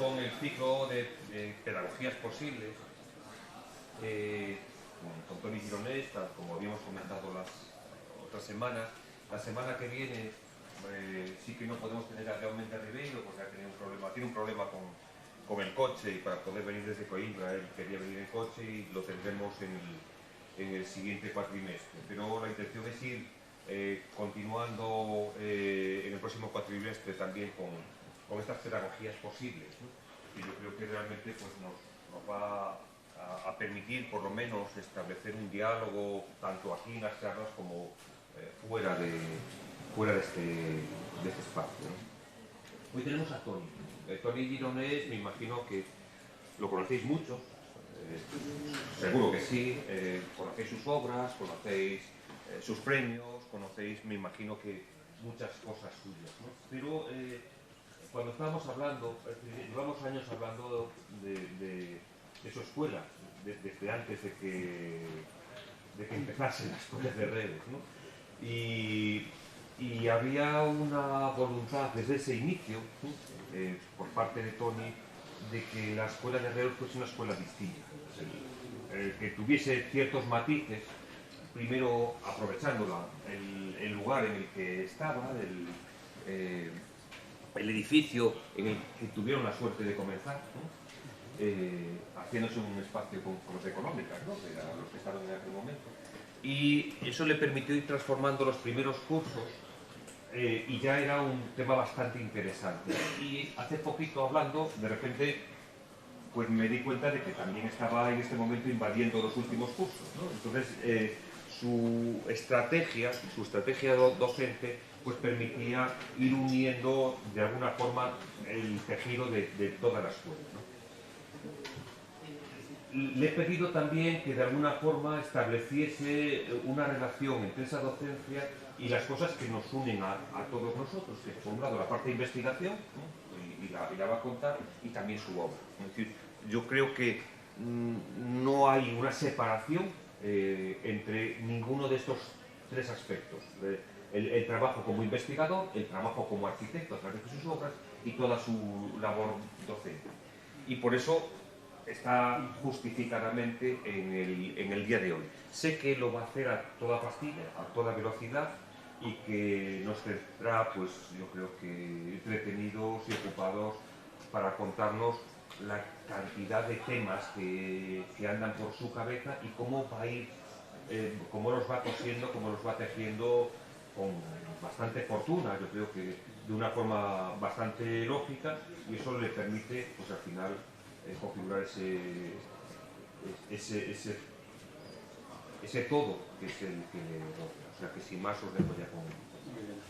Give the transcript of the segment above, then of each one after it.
con el ciclo de pedagogías posibles con Toni Gironès, como habíamos comentado las otras semanas. La semana que viene sí que no podemos tener a Jaume de Ribeiro porque tiene un problema con el coche, y para poder venir desde Coimbra él quería venir en coche, y lo tendremos en el siguiente cuatrimestre. Pero la intención es ir continuando en el próximo cuatrimestre también con estas pedagogías posibles, ¿no? Y yo creo que realmente pues, nos va a permitir por lo menos establecer un diálogo tanto aquí en las charlas como fuera de este espacio, ¿no? Hoy tenemos a Toni. Toni Gironès, me imagino que lo conocéis mucho, seguro que sí, conocéis sus obras, conocéis sus premios, conocéis, me imagino que muchas cosas suyas, ¿no? Pero cuando estábamos hablando, llevamos años hablando de su escuela, desde antes de que empezase la escuela de redes, ¿no? Y había una voluntad desde ese inicio, por parte de Toni, de que la escuela de redes fuese una escuela distinta, que tuviese ciertos matices, primero aprovechando el lugar en el que estaba, el edificio en el que tuvieron la suerte de comenzar, ¿no? Haciéndose un espacio con los económicas, ¿no? Que eran los que estaban en aquel momento. Y eso le permitió ir transformando los primeros cursos, y ya era un tema bastante interesante. Y hace poquito hablando, de repente, pues me di cuenta de que también estaba en este momento invadiendo los últimos cursos, ¿no? Entonces, su estrategia docente, pues permitía ir uniendo de alguna forma el tejido de toda la escuela, ¿no? Le he pedido también que de alguna forma estableciese una relación entre esa docencia y las cosas que nos unen a todos nosotros, que por un lado la parte de investigación, ¿no? y la va a contar, y también su obra. Es decir, yo creo que no hay una separación entre ninguno de estos tres aspectos. El trabajo como investigador, el trabajo como arquitecto a través de sus obras y toda su labor docente. Y por eso está justificadamente en el día de hoy. Sé que lo va a hacer a toda pastilla, a toda velocidad, y que nos tendrá, pues yo creo que entretenidos y ocupados para contarnos la cantidad de temas que andan por su cabeza y cómo va a ir, cómo los va cosiendo, cómo los va tejiendo con bastante fortuna, yo creo que de una forma bastante lógica, y eso le permite, pues al final, configurar ese todo que es el que le rodea. O sea que sin más os dejo ya con... Muy bien.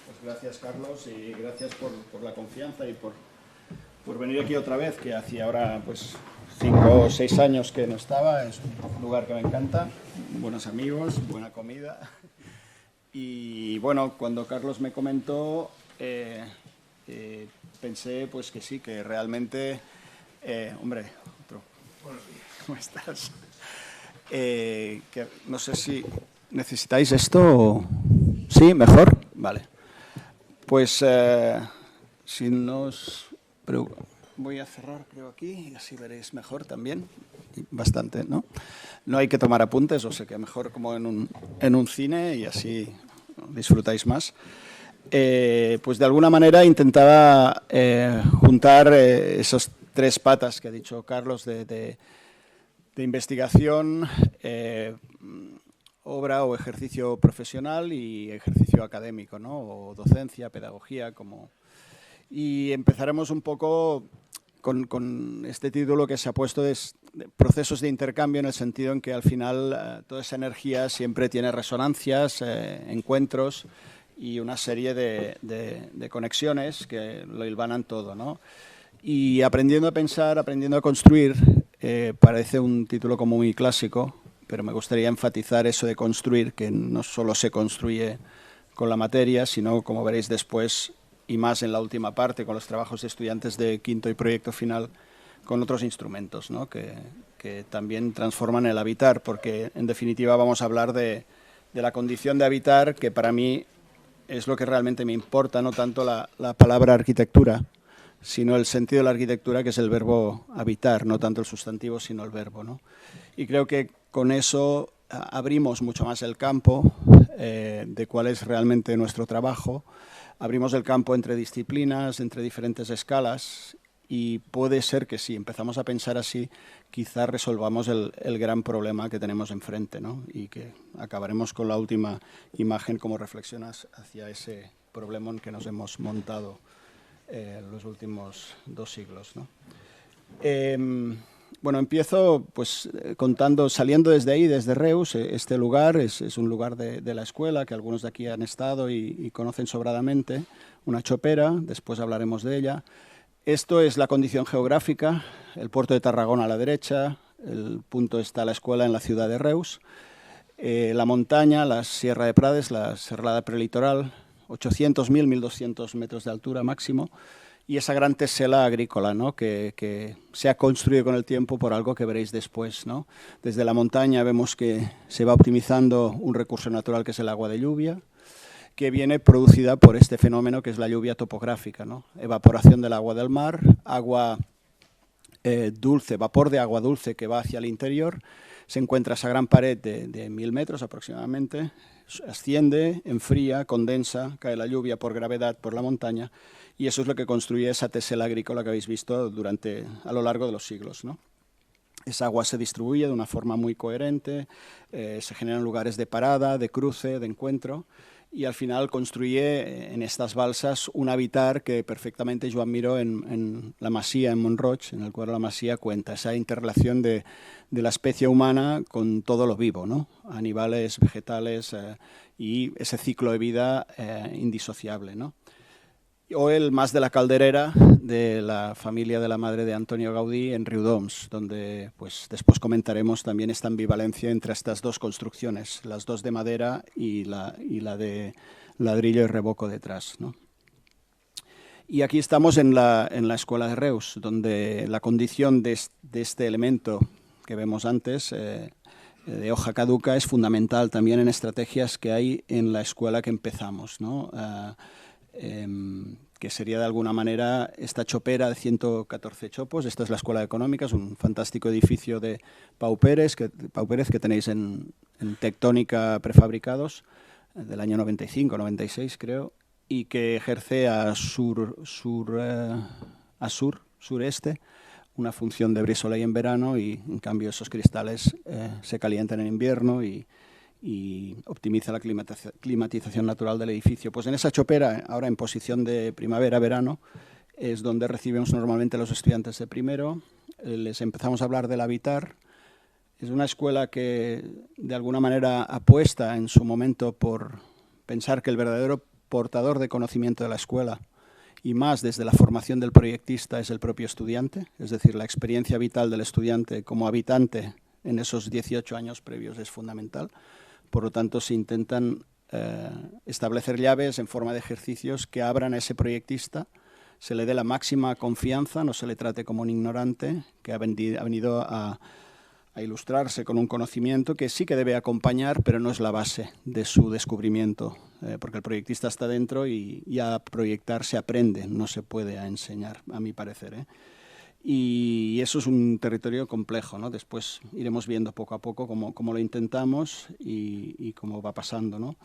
Pues gracias, Carlos, y gracias por la confianza y por venir aquí otra vez, que hacía ahora pues 5 o 6 años que no estaba. Es un lugar que me encanta, buenos amigos, buena comida. Y bueno, cuando Carlos me comentó, pensé pues que sí, que realmente... hombre, otro. Buenos días. ¿Cómo estás? Que no sé si necesitáis esto o... ¿Sí? ¿Mejor? Vale. Pues si nos... voy a cerrar, creo, aquí, y así veréis mejor también. Bastante, ¿no? No hay que tomar apuntes, o sea que mejor como en un cine, y así disfrutáis más. Pues de alguna manera intentaba juntar esos 3 patas que ha dicho Carlos de investigación, obra o ejercicio profesional y ejercicio académico, ¿no? O docencia, pedagogía, como... Y empezaremos un poco con este título que se ha puesto de procesos de intercambio, en el sentido en que al final toda esa energía siempre tiene resonancias, encuentros y una serie de conexiones que lo hilvanan todo, ¿no? Y aprendiendo a pensar, aprendiendo a construir, parece un título como muy clásico, pero me gustaría enfatizar eso de construir, que no solo se construye con la materia, sino, como veréis después, y más en la última parte, con los trabajos de estudiantes de quinto y proyecto final, con otros instrumentos, ¿no? que también transforman el habitar, porque en definitiva vamos a hablar de la condición de habitar, que para mí es lo que realmente me importa, no tanto la palabra arquitectura, sino el sentido de la arquitectura, que es el verbo habitar, no tanto el sustantivo, sino el verbo, ¿no? Y creo que con eso abrimos mucho más el campo de cuál es realmente nuestro trabajo, abrimos el campo entre disciplinas, entre diferentes escalas, y puede ser que si empezamos a pensar así, quizás resolvamos el gran problema que tenemos enfrente, ¿no? Y que acabaremos con la última imagen como reflexionas hacia ese problema en que nos hemos montado los últimos 2 siglos, ¿no? Bueno, empiezo pues contando, saliendo desde ahí, desde Reus. Este lugar es un lugar de la escuela que algunos de aquí han estado y conocen sobradamente, una chopera, después hablaremos de ella. Esto es la condición geográfica, el puerto de Tarragona a la derecha, el punto está la escuela en la ciudad de Reus, la montaña, la Sierra de Prades, la serralada prelitoral, 800.000, 1.200 metros de altura máximo, y esa gran tesela agrícola, ¿no? que se ha construido con el tiempo por algo que veréis después, ¿no? Desde la montaña vemos que se va optimizando un recurso natural que es el agua de lluvia, que viene producida por este fenómeno que es la lluvia topográfica, ¿no? Evaporación del agua del mar, agua dulce, vapor de agua dulce que va hacia el interior, se encuentra esa gran pared de 1.000 metros aproximadamente, asciende, enfría, condensa, cae la lluvia por gravedad por la montaña, y eso es lo que construye esa tesela agrícola que habéis visto a lo largo de los siglos, ¿no? Esa agua se distribuye de una forma muy coherente, se generan lugares de parada, de cruce, de encuentro, y al final construye en estas balsas un habitar que perfectamente Joan Miró en la Masía, en Montroig, en el cual la Masía cuenta esa interrelación de la especie humana con todo lo vivo, ¿no? Animales, vegetales y ese ciclo de vida indisociable, ¿no? O el Mas de la Calderera, de la familia de la madre de Antonio Gaudí en Riudoms, donde pues, después comentaremos también esta ambivalencia entre estas dos construcciones, las dos de madera y la de ladrillo y revoco detrás, ¿no? Y aquí estamos en la escuela de Reus, donde la condición de este elemento que vemos antes, de hoja caduca, es fundamental también en estrategias que hay en la escuela que empezamos, ¿no? Que sería de alguna manera esta chopera de 114 chopos. Esta es la Escuela de Económica, es un fantástico edificio de Pau Pérez que tenéis en Tectónica Prefabricados, del año 95, 96 creo, y que ejerce a sureste, una función de brise-soleil en verano, y en cambio esos cristales se calientan en invierno y optimiza la climatización natural del edificio. Pues en esa chopera, ahora en posición de primavera-verano, es donde recibimos normalmente a los estudiantes de primero. Les empezamos a hablar del habitar. Es una escuela que de alguna manera apuesta en su momento por pensar que el verdadero portador de conocimiento de la escuela, y más desde la formación del proyectista, es el propio estudiante, es decir, la experiencia vital del estudiante como habitante en esos 18 años previos es fundamental. Por lo tanto, se intentan establecer llaves en forma de ejercicios que abran a ese proyectista, se le dé la máxima confianza, no se le trate como un ignorante que ha venido a ilustrarse con un conocimiento que sí que debe acompañar, pero no es la base de su descubrimiento, porque el proyectista está dentro y a proyectar se aprende, no se puede a enseñar, a mi parecer, ¿eh? Y eso es un territorio complejo, ¿no? Después iremos viendo poco a poco cómo lo intentamos y cómo va pasando, ¿no?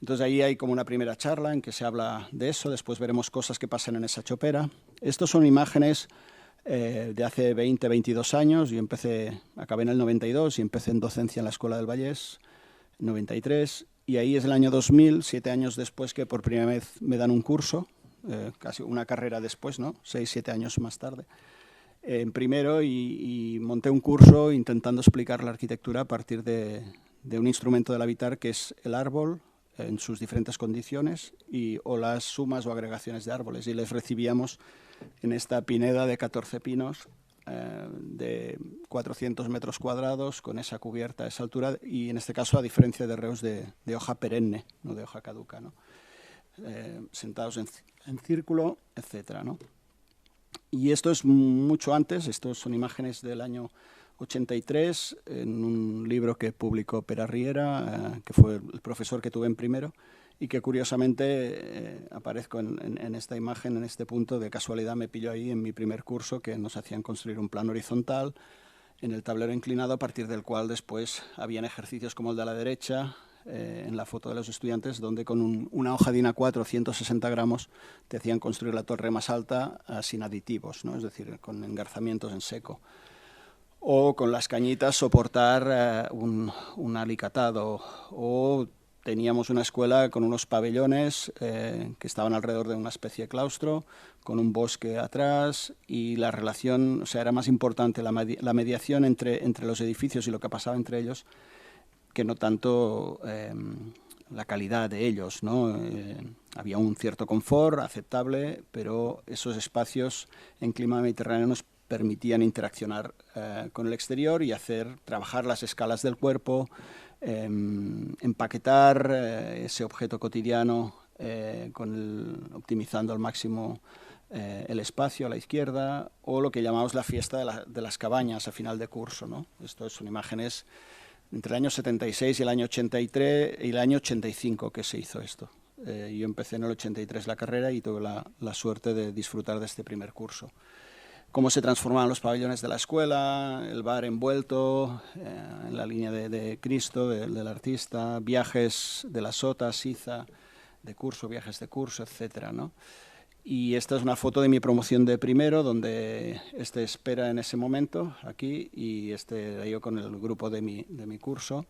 Entonces ahí hay como una primera charla en que se habla de eso, después veremos cosas que pasan en esa chopera. Estos son imágenes de hace 20, 22 años. Yo acabé en el 92 y empecé en docencia en la Escuela del Vallès, en 93, y ahí es el año 2000, 7 años después, que por primera vez me dan un curso, casi una carrera después, ¿no? 6, 7 años más tarde. En primero y monté un curso intentando explicar la arquitectura a partir de un instrumento del habitar que es el árbol en sus diferentes condiciones o las sumas o agregaciones de árboles, y les recibíamos en esta pineda de 14 pinos de 400 metros cuadrados con esa cubierta a esa altura, y en este caso a diferencia de Reus de hoja perenne, no de hoja caduca, ¿no? Sentados en círculo, etcétera, ¿no? Y esto es mucho antes, estos son imágenes del año 83, en un libro que publicó Pere Riera, que fue el profesor que tuve en primero, y que curiosamente aparezco en esta imagen, en este punto, de casualidad me pilló ahí en mi primer curso, que nos hacían construir un plano horizontal en el tablero inclinado, a partir del cual después habían ejercicios como el de la derecha, en la foto de los estudiantes, donde con una hoja de INA4, 160 gramos, te hacían construir la torre más alta sin aditivos, ¿no? Es decir, con engarzamientos en seco. O con las cañitas soportar un alicatado, o teníamos una escuela con unos pabellones que estaban alrededor de una especie de claustro, con un bosque atrás, y la relación, o sea, era más importante la mediación entre los edificios y lo que pasaba entre ellos, que no tanto la calidad de ellos, ¿no? Había un cierto confort aceptable, pero esos espacios en clima mediterráneo nos permitían interaccionar con el exterior y trabajar las escalas del cuerpo, empaquetar ese objeto cotidiano optimizando al máximo el espacio a la izquierda, o lo que llamamos la fiesta de las cabañas a final de curso, ¿no? Esto son imágenes entre el año 76 y el año 83 y el año 85 que se hizo esto. Yo empecé en el 83 la carrera y tuve la suerte de disfrutar de este primer curso. Cómo se transformaban los pabellones de la escuela, el bar envuelto en la línea de Cristo, del artista, viajes de la Sota, Siza, de curso, viajes de curso, etcétera, ¿no? Y esta es una foto de mi promoción de primero, donde espera en ese momento, aquí, y yo con el grupo de mi curso.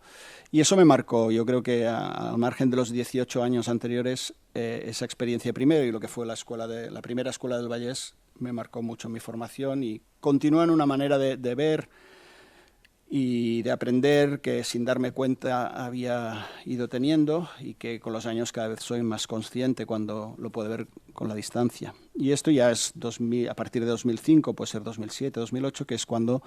Y eso me marcó. Yo creo que al margen de los 18 años anteriores, esa experiencia de primero y lo que fue la primera escuela del Vallès me marcó mucho en mi formación, y continúa en una manera de ver y de aprender que sin darme cuenta había ido teniendo, y que con los años cada vez soy más consciente cuando lo puedo ver con la distancia. Y esto ya es a partir de 2005, puede ser 2007, 2008, que es cuando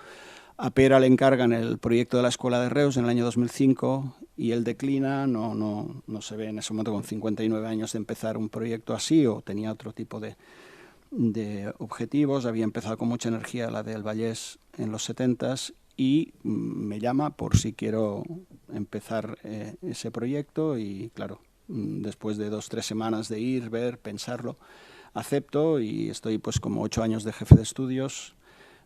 a Pera le encargan el proyecto de la Escuela de Reus en el año 2005, y él declina, no se ve en ese momento con 59 años de empezar un proyecto así, o tenía otro tipo de objetivos. Había empezado con mucha energía la del Vallès en los 70s, y me llama por si quiero empezar ese proyecto, y claro, después de 2 o 3 semanas de ir, ver, pensarlo, acepto, y estoy pues como 8 años de jefe de estudios,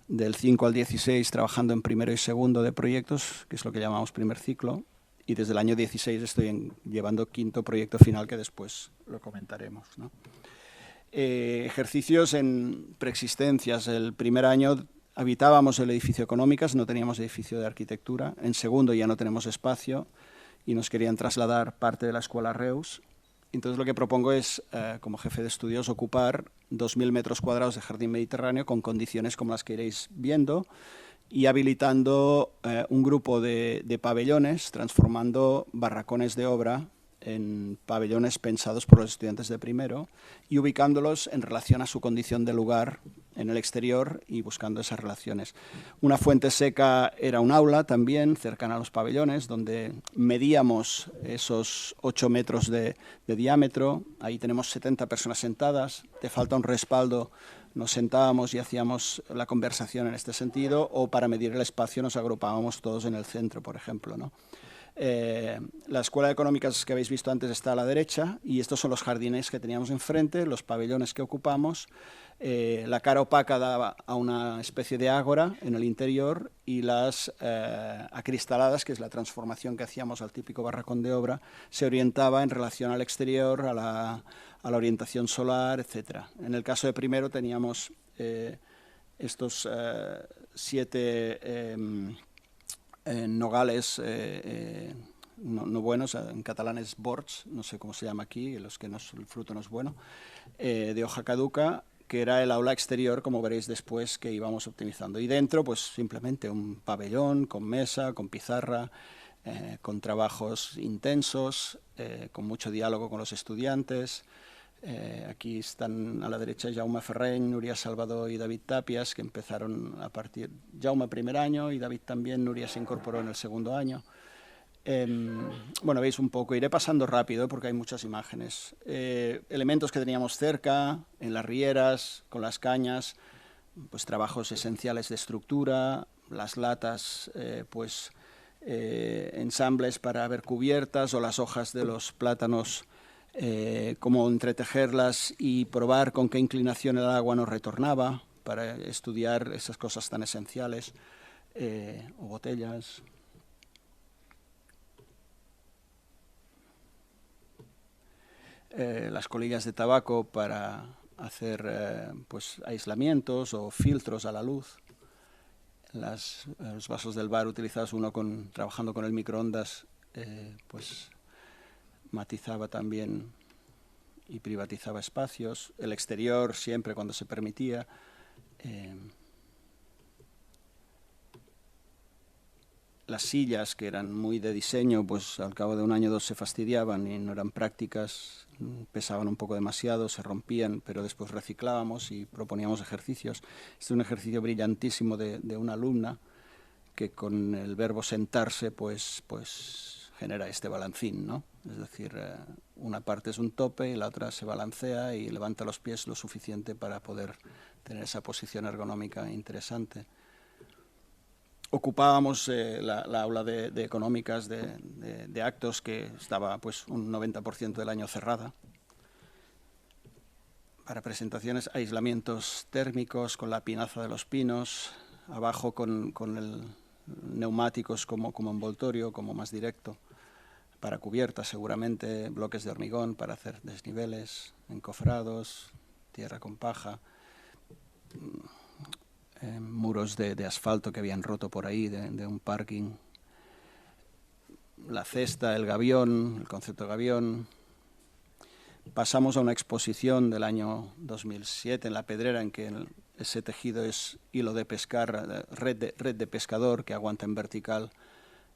del 5 al 16 trabajando en primero y segundo de proyectos, que es lo que llamamos primer ciclo, y desde el año 16 estoy llevando quinto proyecto final, que después lo comentaremos, ¿no? Ejercicios en preexistencias. El primer año habitábamos el edificio Económicas, no teníamos edificio de arquitectura. En segundo ya no tenemos espacio y nos querían trasladar parte de la escuela a Reus. Entonces lo que propongo es, como jefe de estudios, ocupar 2.000 metros cuadrados de jardín mediterráneo con condiciones como las que iréis viendo, y habilitando un grupo de pabellones, transformando barracones de obra en pabellones pensados por los estudiantes de primero, y ubicándolos en relación a su condición de lugar en el exterior y buscando esas relaciones. Una fuente seca era un aula también, cercana a los pabellones, donde medíamos esos 8 metros de diámetro. Ahí tenemos 70 personas sentadas. Te falta un respaldo, nos sentábamos y hacíamos la conversación en este sentido, o para medir el espacio nos agrupábamos todos en el centro, por ejemplo, ¿no? La Escuela de Económicas que habéis visto antes está a la derecha, y estos son los jardines que teníamos enfrente, los pabellones que ocupamos. La cara opaca daba a una especie de ágora en el interior, y las acristaladas, que es la transformación que hacíamos al típico barracón de obra, se orientaba en relación al exterior, a la orientación solar, etc. En el caso de primero teníamos estos 7 nogales no buenos, en catalán es bords, no sé cómo se llama aquí, el fruto no es bueno, de hoja caduca, que era el aula exterior, como veréis después, que íbamos optimizando. Y dentro, pues simplemente un pabellón con mesa, con pizarra, con trabajos intensos, con mucho diálogo con los estudiantes. Aquí están a la derecha Jaume Ferreny, Núria Salvador y David Tapias, que empezaron a partir Jaume primer año y David también. Núria se incorporó en el segundo año. Bueno, veis un poco, iré pasando rápido porque hay muchas imágenes. Elementos que teníamos cerca, en las rieras, con las cañas, pues trabajos esenciales de estructura, las latas, ensambles para ver cubiertas, o las hojas de los plátanos cómo entretejerlas y probar con qué inclinación el agua nos retornaba para estudiar esas cosas tan esenciales, o botellas. Las colillas de tabaco para hacer pues, aislamientos o filtros a la luz. Los vasos del bar utilizados, uno trabajando con el microondas, pues matizaba también y privatizaba espacios. El exterior siempre cuando se permitía. Las sillas, que eran muy de diseño, pues al cabo de un año o dos se fastidiaban y no eran prácticas, pesaban un poco demasiado, se rompían, pero después reciclábamos y proponíamos ejercicios. Este es un ejercicio brillantísimo de una alumna que con el verbo sentarse pues genera este balancín, ¿no? Es decir, una parte es un tope y la otra se balancea y levanta los pies lo suficiente para poder tener esa posición ergonómica interesante. Ocupábamos la aula de económicas de actos, que estaba pues un 90% del año cerrada, para presentaciones, aislamientos térmicos con la pinaza de los pinos, abajo con neumáticos como envoltorio, como más directo, para cubiertas seguramente, bloques de hormigón para hacer desniveles, encofrados, tierra con paja, muros de asfalto que habían roto por ahí, de un parking, la cesta, el gavión, el concepto de gavión. Pasamos a una exposición del año 2007 en La Pedrera, en que ese tejido es hilo de pescar, red de pescador que aguanta en vertical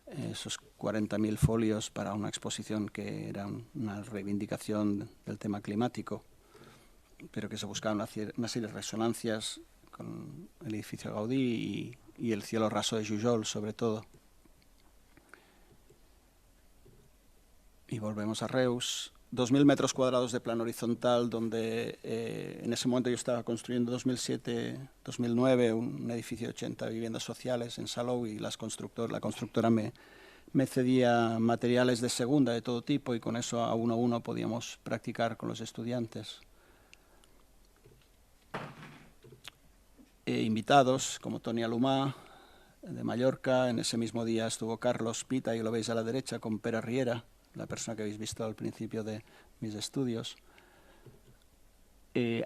esos 40.000 folios para una exposición que era una reivindicación del tema climático, pero que se buscaban una serie de resonancias con el edificio Gaudí y el cielo raso de Jujol, sobre todo. Y volvemos a Reus. 2.000 metros cuadrados de plano horizontal, donde en ese momento yo estaba construyendo 2007-2009 un edificio de 80 viviendas sociales en Salou, y la constructora me cedía materiales de segunda de todo tipo, y con eso a uno podíamos practicar con los estudiantes. Invitados como Toni Alumá, de Mallorca. En ese mismo día estuvo Carlos Pita, y lo veis a la derecha, con Pere Riera, la persona que habéis visto al principio de mis estudios.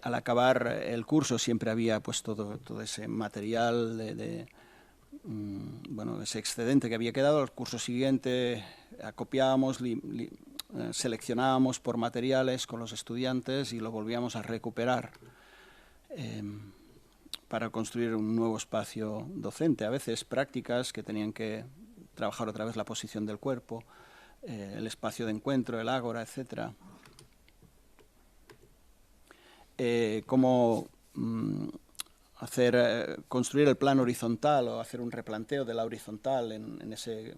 Al acabar el curso siempre había pues todo ese material bueno, ese excedente que había quedado. El curso siguiente acopiábamos, seleccionábamos por materiales con los estudiantes y lo volvíamos a recuperar para construir un nuevo espacio docente. A veces prácticas que tenían que trabajar otra vez la posición del cuerpo, el espacio de encuentro, el ágora, etc. Cómo construir el plano horizontal o hacer un replanteo de la horizontal en ese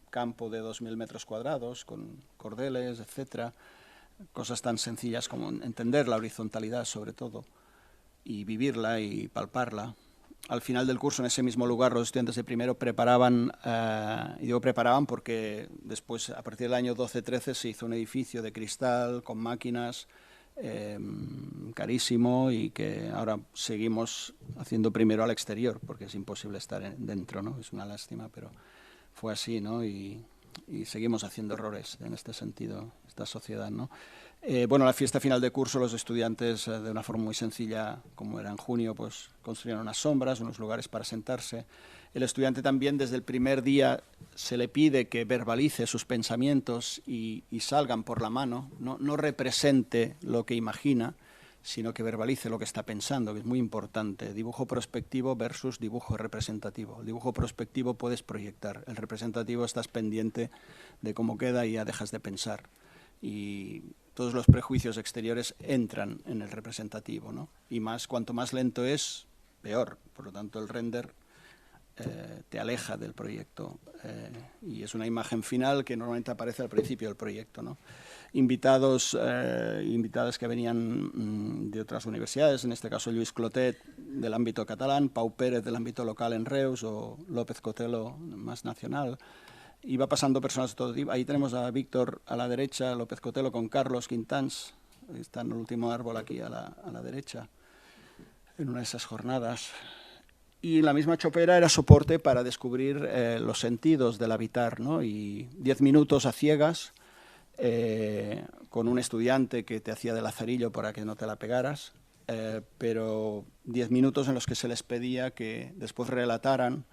campo de 2.000 metros cuadrados con cordeles, etc. Cosas tan sencillas como entender la horizontalidad, sobre todo, y vivirla y palparla. Al final del curso, en ese mismo lugar, los estudiantes de primero preparaban, y digo preparaban porque después, a partir del año 12-13, se hizo un edificio de cristal con máquinas, carísimo, y que ahora seguimos haciendo primero al exterior, porque es imposible estar dentro, ¿no? Es una lástima, pero fue así, ¿no? Y seguimos haciendo errores en este sentido, esta sociedad, ¿no? Bueno, la fiesta final de curso, los estudiantes, de una forma muy sencilla, como era en junio, pues construyeron unas sombras, unos lugares para sentarse. El estudiante también, desde el primer día, se le pide que verbalice sus pensamientos y salgan por la mano, no represente lo que imagina, sino que verbalice lo que está pensando, que es muy importante. Dibujo prospectivo versus dibujo representativo. El dibujo prospectivo puedes proyectar, el representativo estás pendiente de cómo queda y ya dejas de pensar. Y todos los prejuicios exteriores entran en el representativo, ¿no? Y cuanto más lento es, peor. Por lo tanto, el render te aleja del proyecto, y es una imagen final que normalmente aparece al principio del proyecto, ¿no? Invitados, invitadas que venían de otras universidades, en este caso Lluís Clotet del ámbito catalán, Pau Pérez del ámbito local en Reus, o López Cotelo más nacional, iba pasando personas de todo tipo. Ahí tenemos a Víctor a la derecha, López Cotelo con Carlos Quintans, está en el último árbol aquí a la derecha, en una de esas jornadas. Y la misma chopera era soporte para descubrir los sentidos del habitar, ¿no? Y 10 minutos a ciegas, con un estudiante que te hacía de lazarillo para que no te la pegaras, pero 10 minutos en los que se les pedía que después relataran,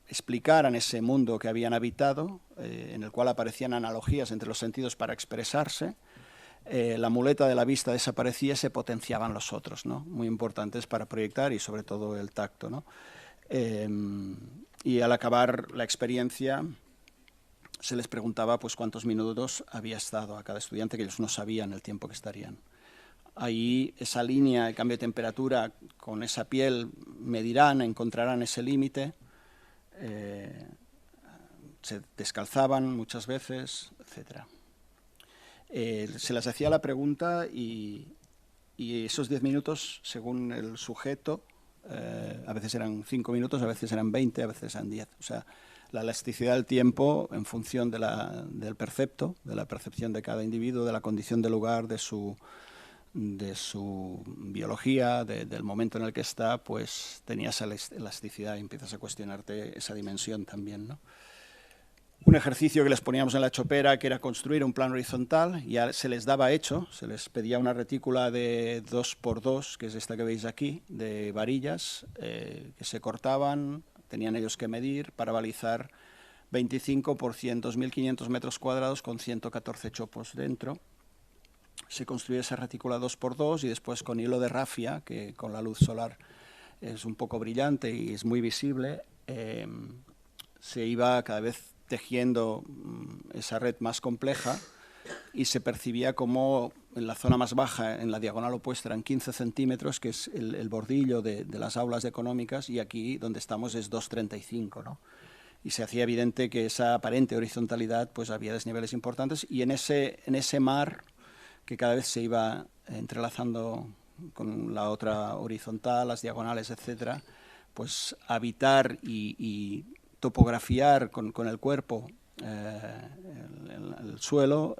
explicaran ese mundo que habían habitado, en el cual aparecían analogías entre los sentidos para expresarse. La muleta de la vista desaparecía y se potenciaban los otros, ¿no? Muy importantes para proyectar y sobre todo el tacto, ¿no? Y al acabar la experiencia se les preguntaba pues cuántos minutos había estado a cada estudiante, que ellos no sabían el tiempo que estarían. Ahí esa línea de cambio de temperatura con esa piel medirán, encontrarán ese límite, se descalzaban muchas veces, etcétera. Se les hacía la pregunta y esos 10 minutos, según el sujeto, a veces eran 5 minutos, a veces eran 20, a veces eran 10. O sea, la elasticidad del tiempo en función del percepto, de la percepción de cada individuo, de la condición del lugar, de su biología, del momento en el que está, pues tenía esa elasticidad y empiezas a cuestionarte esa dimensión también, ¿no? Un ejercicio que les poníamos en la chopera, que era construir un plano horizontal, ya se les daba hecho, se les pedía una retícula de 2×2, que es esta que veis aquí, de varillas, que se cortaban, tenían ellos que medir para balizar 25 por 100, 2.500 metros cuadrados con 114 chopos dentro. Se construía esa retícula 2×2 y después con hilo de rafia, que con la luz solar es un poco brillante y es muy visible, se iba cada vez tejiendo esa red más compleja y se percibía como en la zona más baja, en la diagonal opuesta, eran 15 centímetros, que es el bordillo de las aulas económicas, y aquí donde estamos es 2,35, ¿no? Y se hacía evidente que esa aparente horizontalidad, pues había desniveles importantes, y en ese mar que cada vez se iba entrelazando con la otra horizontal, las diagonales, etcétera, pues habitar y topografiar con el cuerpo el suelo,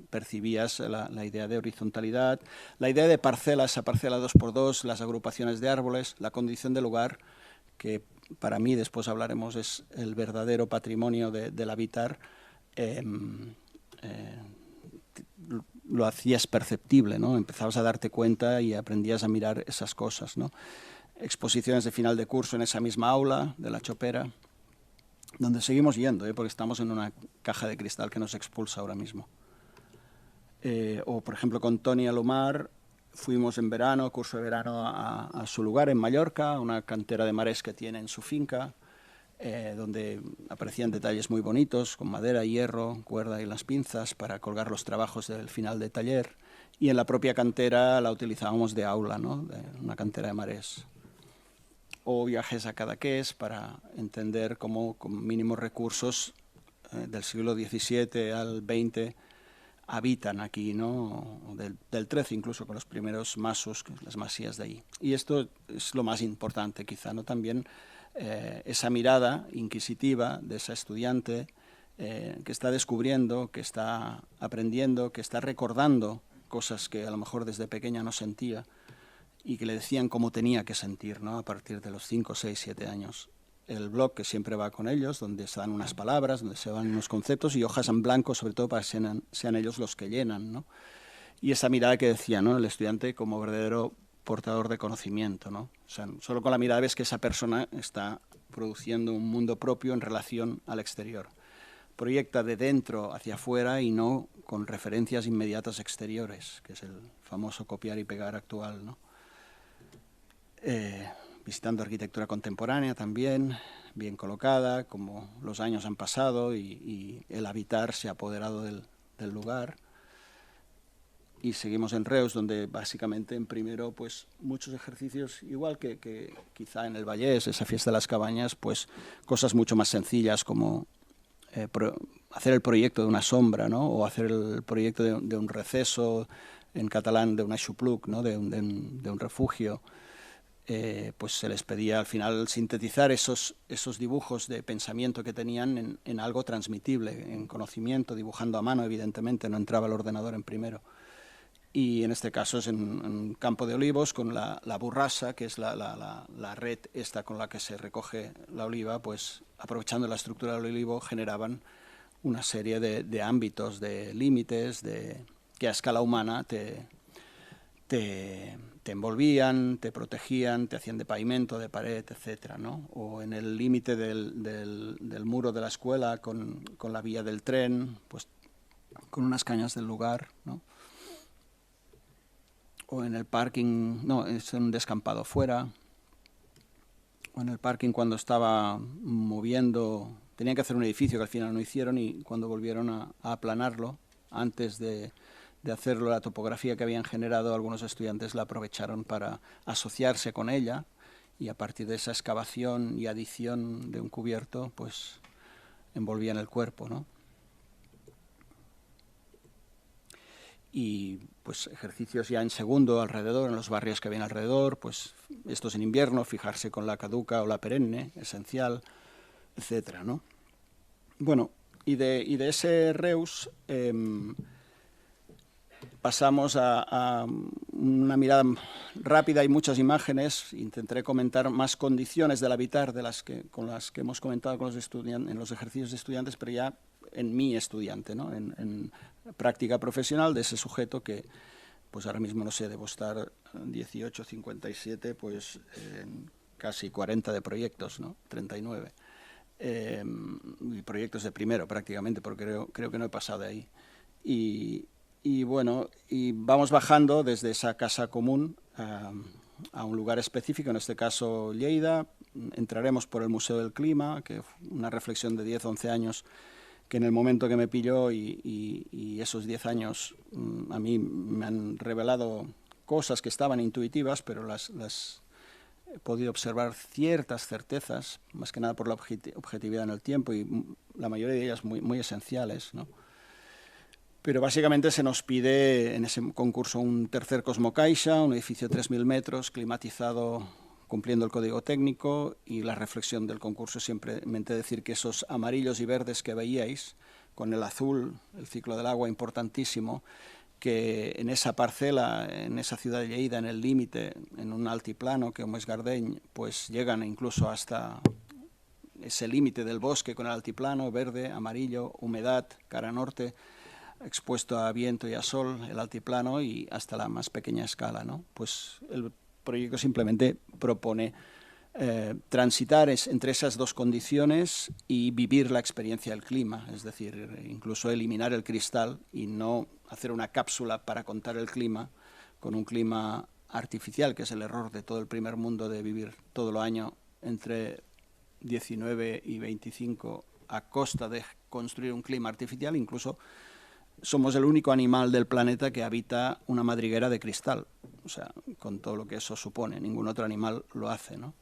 percibías la idea de horizontalidad, la idea de parcela, esa parcela 2×2, las agrupaciones de árboles, la condición de lugar, que para mí, después hablaremos, es el verdadero patrimonio del habitar, lo hacías perceptible, ¿no? Empezabas a darte cuenta y aprendías a mirar esas cosas, ¿no? Exposiciones de final de curso en esa misma aula de la chopera, donde seguimos yendo, porque estamos en una caja de cristal que nos expulsa ahora mismo. O, por ejemplo, con Tony Alomar fuimos en verano, curso de verano, a su lugar en Mallorca, una cantera de mares que tiene en su finca, donde aparecían detalles muy bonitos, con madera, hierro, cuerda y las pinzas para colgar los trabajos del final de taller. Y en la propia cantera la utilizábamos de aula, ¿no? De una cantera de mares. O viajes a Cadaqués para entender cómo con mínimos recursos del siglo XVII al XX habitan aquí, ¿no? Del XIII incluso, con los primeros masos, las masías de ahí. Y esto es lo más importante quizá, ¿no? También esa mirada inquisitiva de esa estudiante que está descubriendo, que está aprendiendo, que está recordando cosas que a lo mejor desde pequeña no sentía, y que le decían cómo tenía que sentir, ¿no? A partir de los 5, 6, 7 años. El blog que siempre va con ellos, donde se dan unas palabras, donde se dan unos conceptos, y hojas en blanco, sobre todo para que sean ellos los que llenan, ¿no? Y esa mirada que decía, ¿no? El estudiante como verdadero portador de conocimiento, ¿no? O sea, solo con la mirada ves que esa persona está produciendo un mundo propio en relación al exterior. Proyecta de dentro hacia afuera y no con referencias inmediatas exteriores, que es el famoso copiar y pegar actual, ¿no? Visitando arquitectura contemporánea también, bien colocada, como los años han pasado y el habitar se ha apoderado del lugar. Y seguimos en Reus, donde básicamente en primero, pues muchos ejercicios, igual que quizá en el Vallés, esa fiesta de las cabañas, pues cosas mucho más sencillas como hacer el proyecto de una sombra, ¿no? O hacer el proyecto de un receso, en catalán de un aixopluc, ¿no? de un refugio. pues se les pedía al final sintetizar esos dibujos de pensamiento que tenían en algo transmitible, en conocimiento, dibujando a mano, evidentemente, no entraba el ordenador en primero. Y en este caso es en un campo de olivos con la burrasa, que es la red esta con la que se recoge la oliva, pues aprovechando la estructura del olivo generaban una serie de ámbitos, de límites, que a escala humana te envolvían, te protegían, te hacían de pavimento, de pared, etcétera, ¿no? O en el límite del muro de la escuela con la vía del tren, pues con unas cañas del lugar, ¿no? O en el parking, no, es un descampado fuera, o en el parking cuando estaba moviendo, tenían que hacer un edificio que al final no hicieron, y cuando volvieron a aplanarlo, antes de hacerlo, la topografía que habían generado, algunos estudiantes la aprovecharon para asociarse con ella, y a partir de esa excavación y adición de un cubierto, pues envolvían el cuerpo, ¿no? Y pues ejercicios ya en segundo alrededor, en los barrios que habían alrededor, pues estos en invierno, fijarse con la caduca o la perenne, esencial, etcétera, ¿no? Bueno, y de ese Reus pasamos a una mirada rápida y muchas imágenes. Intentaré comentar más condiciones del habitar con las que hemos comentado con los estudiantes, en los ejercicios de estudiantes, pero ya en mi estudiante, ¿no? En práctica profesional de ese sujeto que, pues ahora mismo, no sé, debo estar 18, 57, pues en casi 40 de proyectos, ¿no? 39. Y proyectos de primero prácticamente, porque creo que no he pasado de ahí. Y bueno, y vamos bajando desde esa casa común a un lugar específico, en este caso Lleida. Entraremos por el Museo del Clima, que fue una reflexión de 10, 11 años, que en el momento que me pilló y esos 10 años a mí me han revelado cosas que estaban intuitivas, pero las he podido observar ciertas certezas, más que nada por la objetividad en el tiempo, y la mayoría de ellas muy, muy esenciales, ¿no? Pero básicamente se nos pide en ese concurso un tercer Cosmocaixa, un edificio de 3.000 metros, climatizado, cumpliendo el código técnico, y la reflexión del concurso es simplemente decir que esos amarillos y verdes que veíais, con el azul, el ciclo del agua importantísimo, que en esa parcela, en esa ciudad de Lleida, en el límite, en un altiplano como es Gardeny, pues llegan incluso hasta ese límite del bosque con el altiplano, verde, amarillo, humedad, cara norte, expuesto a viento y a sol, el altiplano, y hasta la más pequeña escala, ¿no? Pues el proyecto simplemente propone transitar entre esas dos condiciones y vivir la experiencia del clima, es decir, incluso eliminar el cristal y no hacer una cápsula para contar el clima con un clima artificial, que es el error de todo el primer mundo, de vivir todo el año entre 19 y 25 a costa de construir un clima artificial. Incluso somos el único animal del planeta que habita una madriguera de cristal, o sea, con todo lo que eso supone. Ningún otro animal lo hace, ¿no?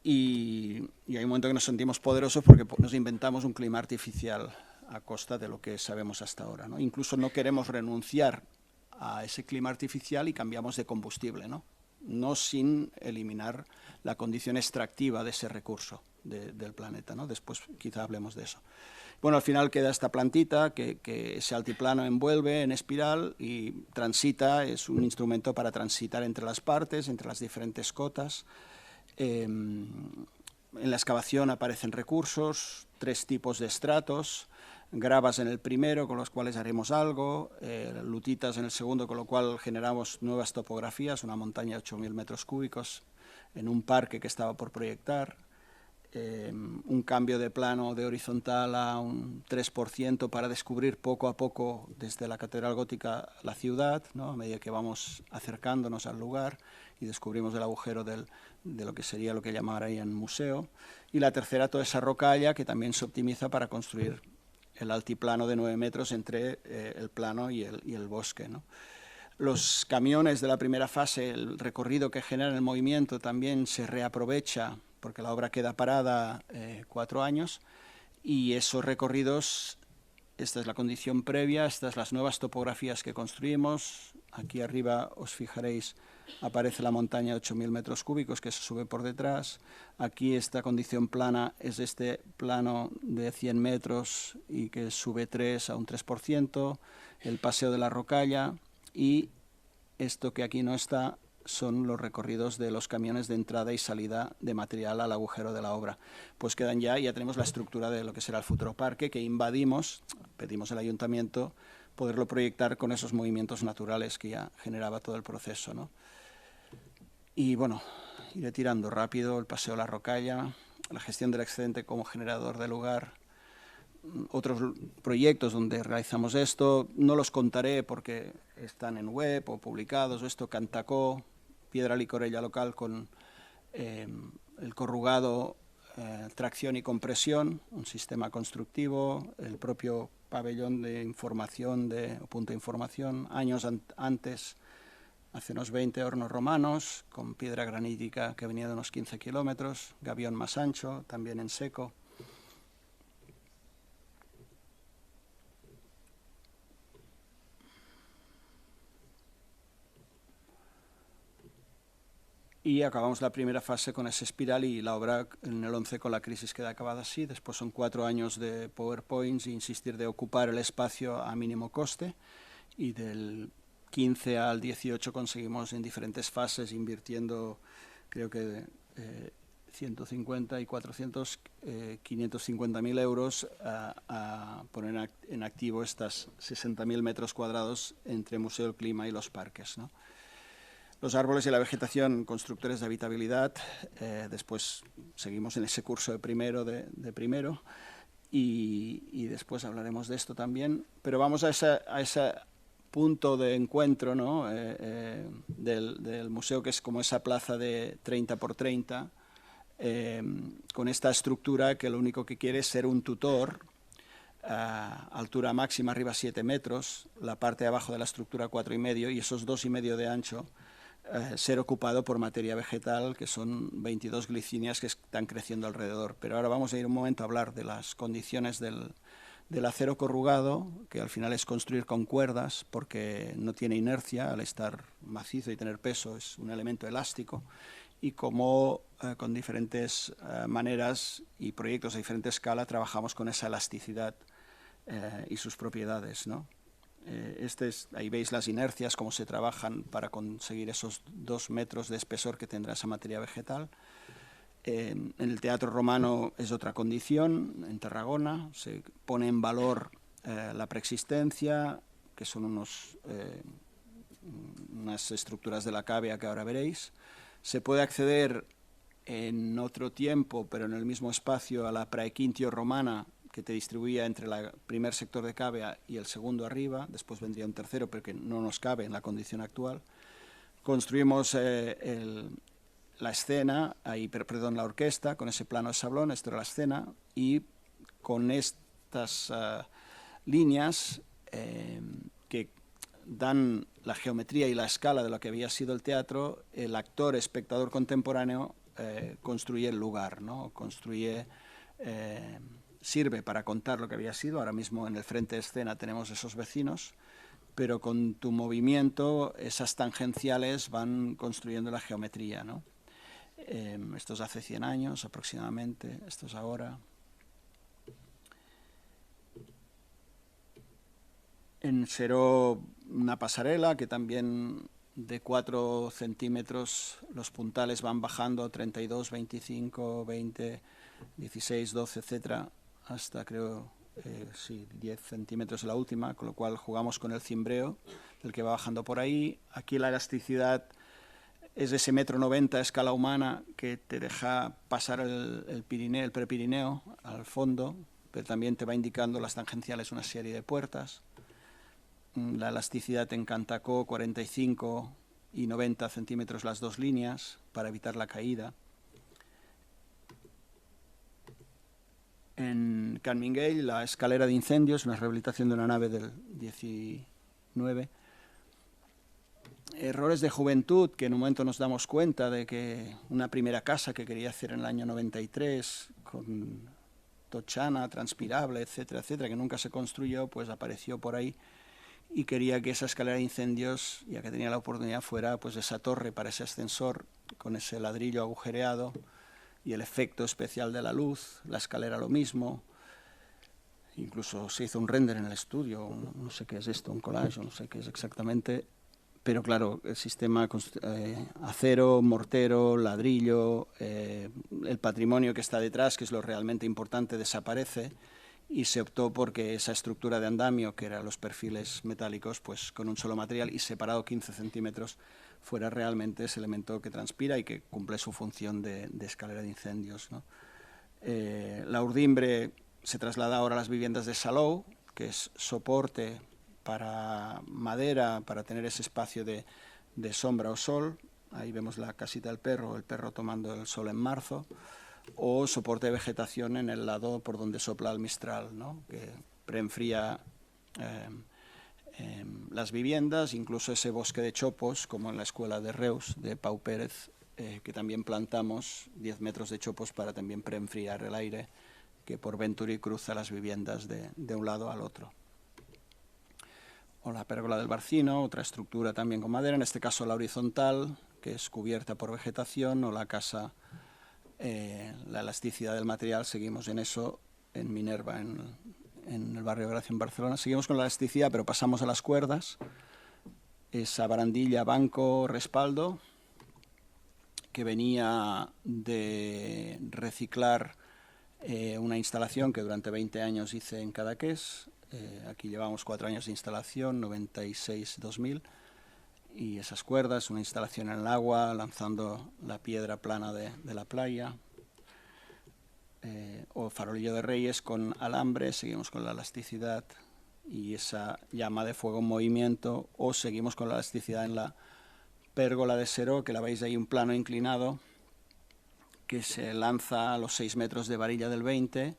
Y hay un momento que nos sentimos poderosos porque nos inventamos un clima artificial a costa de lo que sabemos hasta ahora, ¿no? Incluso no queremos renunciar a ese clima artificial y cambiamos de combustible, ¿no? No sin eliminar la condición extractiva de ese recurso del planeta, ¿no? Después quizá hablemos de eso. Bueno, al final queda esta plantita que ese altiplano envuelve en espiral y transita, es un instrumento para transitar entre las partes, entre las diferentes cotas. En la excavación aparecen recursos, 3 tipos de estratos, gravas en el primero, con los cuales haremos algo, lutitas en el segundo, con lo cual generamos nuevas topografías, una montaña de 8.000 metros cúbicos en un parque que estaba por proyectar, un cambio de plano de horizontal a un 3% para descubrir poco a poco desde la catedral gótica la ciudad, ¿no? A medida que vamos acercándonos al lugar y descubrimos el agujero de lo que sería lo que llamarían museo. Y la tercera, toda esa rocalla que también se optimiza para construir el altiplano de 9 metros entre el plano y el bosque, ¿no? Los camiones de la primera fase, el recorrido que generan el movimiento también se reaprovecha porque la obra queda parada 4 años, y esos recorridos, esta es la condición previa, estas las nuevas topografías que construimos. Aquí arriba os fijaréis aparece la montaña de 8.000 metros cúbicos que se sube por detrás. Aquí esta condición plana es este plano de 100 metros y que sube 3 a un 3%, el paseo de la Rocalla, y esto que aquí no está son los recorridos de los camiones de entrada y salida de material al agujero de la obra. Pues quedan ya tenemos la estructura de lo que será el futuro parque, que invadimos, pedimos al ayuntamiento poderlo proyectar con esos movimientos naturales que ya generaba todo el proceso, ¿no? Y bueno, iré tirando rápido: el paseo La Rocalla, la gestión del excedente como generador de lugar, otros proyectos donde realizamos esto, no los contaré porque están en web o publicados. Esto, Cantacó, piedra licorella local con el corrugado, tracción y compresión, un sistema constructivo, el propio pabellón de información, punto de información. Años antes, hace unos 20, hornos romanos con piedra granítica que venía de unos 15 kilómetros, gabión más ancho, también en seco. Y acabamos la primera fase con esa espiral, y la obra en el 11 con la crisis queda acabada así. Después son 4 años de PowerPoints e insistir de ocupar el espacio a mínimo coste, y del 15 al 18 conseguimos en diferentes fases, invirtiendo creo que 150 y 400, 550.000 euros a poner en activo estas 60.000 metros cuadrados entre Museo del Clima y los parques, ¿no? Los árboles y la vegetación, constructores de habitabilidad. Después seguimos en ese curso de primero, y después hablaremos de esto también. Pero vamos a ese punto de encuentro, ¿no? del museo, que es como esa plaza de 30 por 30, con esta estructura que lo único que quiere es ser un tutor, altura máxima arriba 7 metros, la parte de abajo de la estructura 4,5, y esos 2,5 de ancho, ser ocupado por materia vegetal, que son 22 glicinias que están creciendo alrededor. Pero ahora vamos a ir un momento a hablar de las condiciones del acero corrugado, que al final es construir con cuerdas porque no tiene inercia, al estar macizo y tener peso es un elemento elástico, y cómo con diferentes maneras y proyectos a diferente escala trabajamos con esa elasticidad y sus propiedades, ¿no? Ahí veis las inercias, cómo se trabajan para conseguir esos 2 metros de espesor que tendrá esa materia vegetal. En el Teatro Romano es otra condición. En Tarragona se pone en valor la preexistencia, que son unas estructuras de la cavea que ahora veréis. Se puede acceder en otro tiempo, pero en el mismo espacio, a la praequintio romana, que te distribuía entre el primer sector de cavea y el segundo arriba. Después vendría un tercero, pero que no nos cabe en la condición actual. Construimos la escena, la orquesta, con ese plano de sablón. Esto era la escena, y con estas líneas que dan la geometría y la escala de lo que había sido el teatro, el actor, espectador contemporáneo, construye el lugar, ¿no? Sirve para contar lo que había sido. Ahora mismo en el frente de escena tenemos esos vecinos, pero con tu movimiento esas tangenciales van construyendo la geometría, ¿no? Esto es hace 100 años aproximadamente, esto es ahora. En Seró, una pasarela que también de 4 centímetros, los puntales van bajando 32, 25, 20, 16, 12, etcétera, hasta creo, 10 centímetros la última, con lo cual jugamos con el cimbreo, el que va bajando por ahí. Aquí la elasticidad es ese 1,90 m a escala humana, que te deja pasar el prepirineo al fondo, pero también te va indicando las tangenciales una serie de puertas. La elasticidad en Cantacó, 45 y 90 centímetros las dos líneas, para evitar la caída. En Can Minguell, la escalera de incendios, una rehabilitación de una nave del 19. Errores de juventud, que en un momento nos damos cuenta de que una primera casa que quería hacer en el año 93, con tochana, transpirable, etcétera, etcétera, que nunca se construyó, pues apareció por ahí. y quería que esa escalera de incendios, ya que tenía la oportunidad, fuera pues esa torre para ese ascensor con ese ladrillo agujereado y el efecto especial de la luz, la escalera lo mismo. Incluso se hizo un render en el estudio, no sé qué es esto, un collage, no sé qué es exactamente, pero claro, el sistema acero, mortero, ladrillo, el patrimonio que está detrás, que es lo realmente importante, desaparece, y se optó porque esa estructura de andamio, que eran los perfiles metálicos, pues con un solo material y separado 15 centímetros, fuera realmente ese elemento que transpira y que cumple su función de escalera de incendios, ¿no? La urdimbre se traslada ahora a las viviendas de Salou, que es soporte para madera, para tener ese espacio de sombra o sol. Ahí vemos la casita del perro, el perro tomando el sol en marzo, o soporte de vegetación en el lado por donde sopla el mistral, ¿no? Que preenfría las viviendas, incluso ese bosque de chopos, como en la escuela de Reus, de Pau Pérez, que también plantamos 10 metros de chopos para también preenfriar el aire que por Venturi cruza las viviendas de un lado al otro. O la pérgola del Barcino, otra estructura también con madera, en este caso la horizontal, que es cubierta por vegetación, o la casa, la elasticidad del material, seguimos en eso, en Minerva, en el barrio de Gracia, en Barcelona. Seguimos con la elasticidad, pero pasamos a las cuerdas, esa barandilla, banco, respaldo, que venía de reciclar una instalación que durante 20 años hice en Cadaqués. Aquí llevamos 4 años de instalación, 96-2000, y esas cuerdas, una instalación en el agua, lanzando la piedra plana de la playa, o farolillo de Reyes con alambre, seguimos con la elasticidad y esa llama de fuego en movimiento, o seguimos con la elasticidad en la pérgola de Seró, que la veis ahí un plano inclinado, que se lanza a los 6 metros de varilla del 20,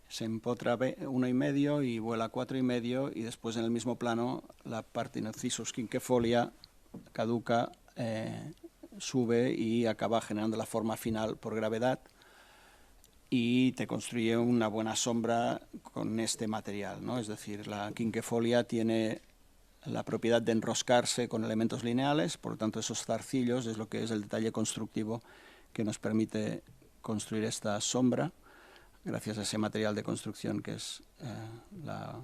se empotra 1,5 y vuela 4,5, y después en el mismo plano la Parthenocissus quinquefolia caduca, sube y acaba generando la forma final por gravedad, y te construye una buena sombra con este material, ¿no? Es decir, la quinquefolia tiene la propiedad de enroscarse con elementos lineales, por lo tanto esos zarcillos es lo que es el detalle constructivo que nos permite construir esta sombra, gracias a ese material de construcción que es la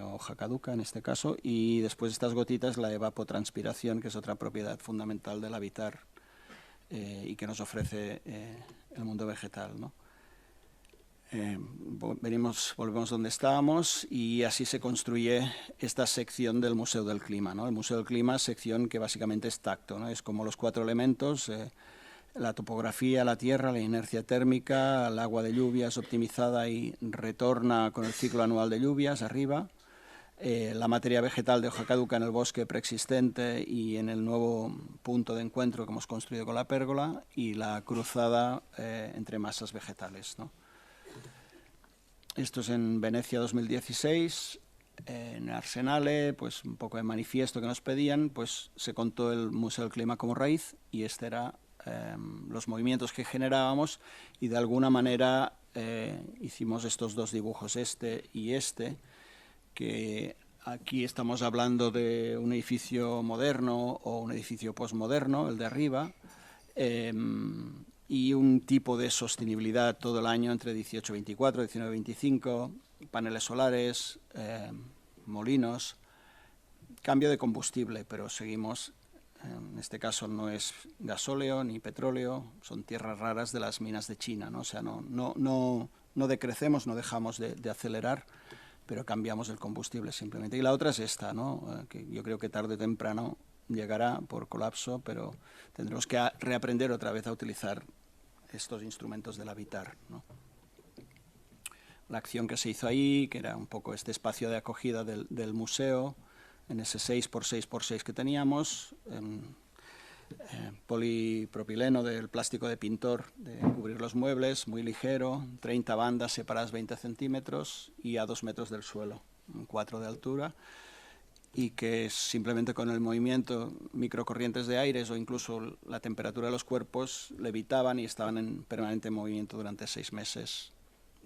hoja caduca en este caso, y después estas gotitas la evapotranspiración, que es otra propiedad fundamental del habitar y que nos ofrece el mundo vegetal, ¿no? Volvemos donde estábamos, y así se construye esta sección del Museo del Clima, ¿no? El Museo del Clima, sección que básicamente es tacto, ¿no? Es como los 4 elementos, la topografía, la tierra, la inercia térmica, el agua de lluvias optimizada y retorna con el ciclo anual de lluvias arriba, la materia vegetal de hoja caduca en el bosque preexistente y en el nuevo punto de encuentro que hemos construido con la pérgola, y la cruzada entre masas vegetales, ¿no? Esto es en Venecia 2016, en Arsenale, pues un poco de manifiesto que nos pedían, pues se contó el Museo del Clima como raíz, y este era los movimientos que generábamos, y de alguna manera hicimos estos 2 dibujos, este y este, que aquí estamos hablando de un edificio moderno o un edificio postmoderno, el de arriba, y un tipo de sostenibilidad todo el año entre 18-24, 19-25, paneles solares, molinos, cambio de combustible, pero seguimos, en este caso no es gasóleo ni petróleo, son tierras raras de las minas de China, ¿no? O sea, no decrecemos, no dejamos de acelerar, pero cambiamos el combustible simplemente. Y la otra es esta, ¿no? Que yo creo que tarde o temprano llegará por colapso, pero tendremos que reaprender otra vez a utilizar estos instrumentos del habitar, ¿no? La acción que se hizo ahí, que era un poco este espacio de acogida del museo, en ese 6x6x6 que teníamos, polipropileno del plástico de pintor de cubrir los muebles, muy ligero, 30 bandas separadas 20 centímetros y a 2 metros del suelo, 4 de altura, y que simplemente con el movimiento, microcorrientes de aires o incluso la temperatura de los cuerpos levitaban y estaban en permanente movimiento durante 6 meses,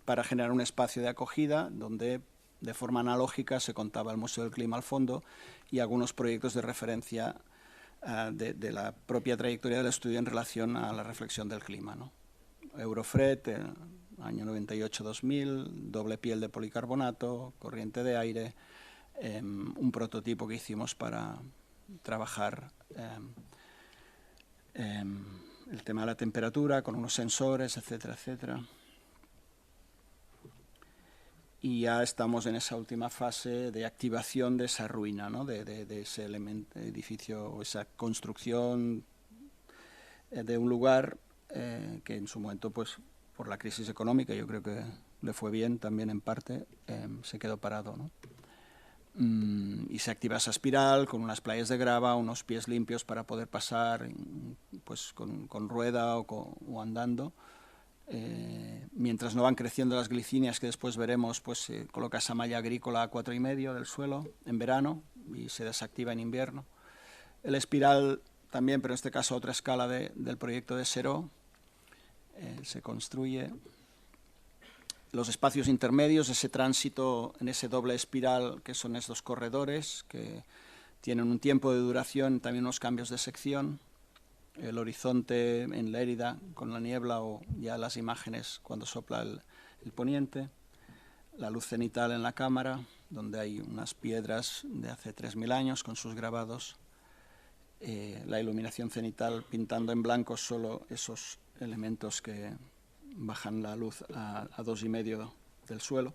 para generar un espacio de acogida donde de forma analógica se contaba el Museo del Clima al fondo y algunos proyectos de referencia de la propia trayectoria del estudio en relación a la reflexión del clima, ¿no? Eurofret, año 98-2000, doble piel de policarbonato, corriente de aire, un prototipo que hicimos para trabajar el tema de la temperatura con unos sensores, etcétera, etcétera. Y ya estamos en esa última fase de activación de esa ruina, ¿no? de ese edificio o esa construcción de un lugar que en su momento, pues, por la crisis económica, yo creo que le fue bien también en parte, se quedó parado, ¿no? Y se activa esa espiral con unas playas de grava, unos pies limpios para poder pasar pues, con rueda o andando. Mientras no van creciendo las glicinias, que después veremos, pues se coloca esa malla agrícola a 4,5 del suelo en verano y se desactiva en invierno. El espiral también, pero en este caso a otra escala del proyecto de Seró, se construye. Los espacios intermedios, ese tránsito en ese doble espiral, que son estos corredores, que tienen un tiempo de duración, también unos cambios de sección. El horizonte en Lérida con la niebla o ya las imágenes cuando sopla el poniente. La luz cenital en la cámara, donde hay unas piedras de hace 3.000 años con sus grabados. La iluminación cenital pintando en blanco solo esos elementos que bajan la luz a 2,5 del suelo.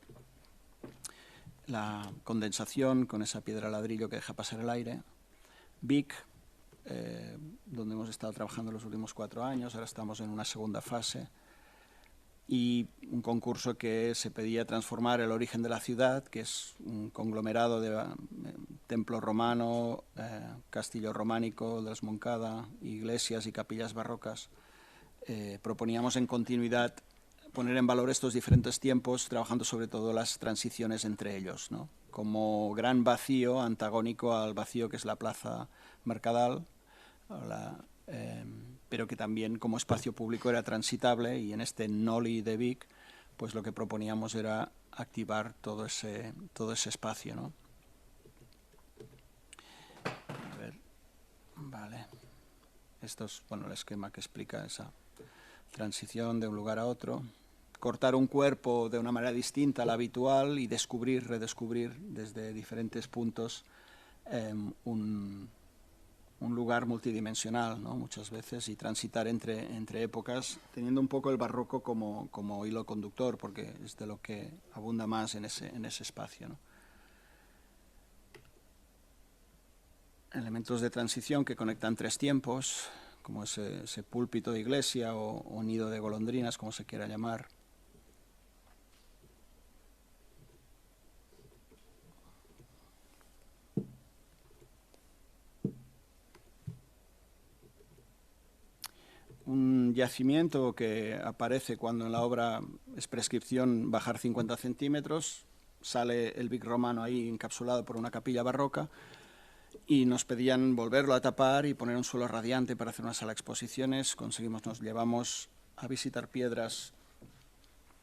La condensación con esa piedra ladrillo que deja pasar el aire. Vic, donde hemos estado trabajando los últimos 4 años, ahora estamos en una segunda fase. Y un concurso que se pedía transformar el origen de la ciudad, que es un conglomerado de templo romano, castillo románico de los Moncada, iglesias y capillas barrocas. Proponíamos en continuidad poner en valor estos diferentes tiempos, trabajando sobre todo las transiciones entre ellos, ¿no? Como gran vacío antagónico al vacío que es la plaza Mercadal, pero que también como espacio público era transitable, y en este Noli de Vic, pues lo que proponíamos era activar todo ese espacio, ¿no? A ver, vale. Esto es, bueno, el esquema que explica esa transición de un lugar a otro. Cortar un cuerpo de una manera distinta a la habitual y descubrir, redescubrir desde diferentes puntos un lugar multidimensional, ¿no? Muchas veces, y transitar entre épocas, teniendo un poco el barroco como hilo conductor, porque es de lo que abunda más en ese espacio, ¿no? Elementos de transición que conectan 3 tiempos, como ese púlpito de iglesia o nido de golondrinas, como se quiera llamar. Un yacimiento que aparece cuando en la obra es prescripción bajar 50 centímetros, sale el Vic romano ahí encapsulado por una capilla barroca, y nos pedían volverlo a tapar y poner un suelo radiante para hacer una sala de exposiciones. Nos llevamos a visitar piedras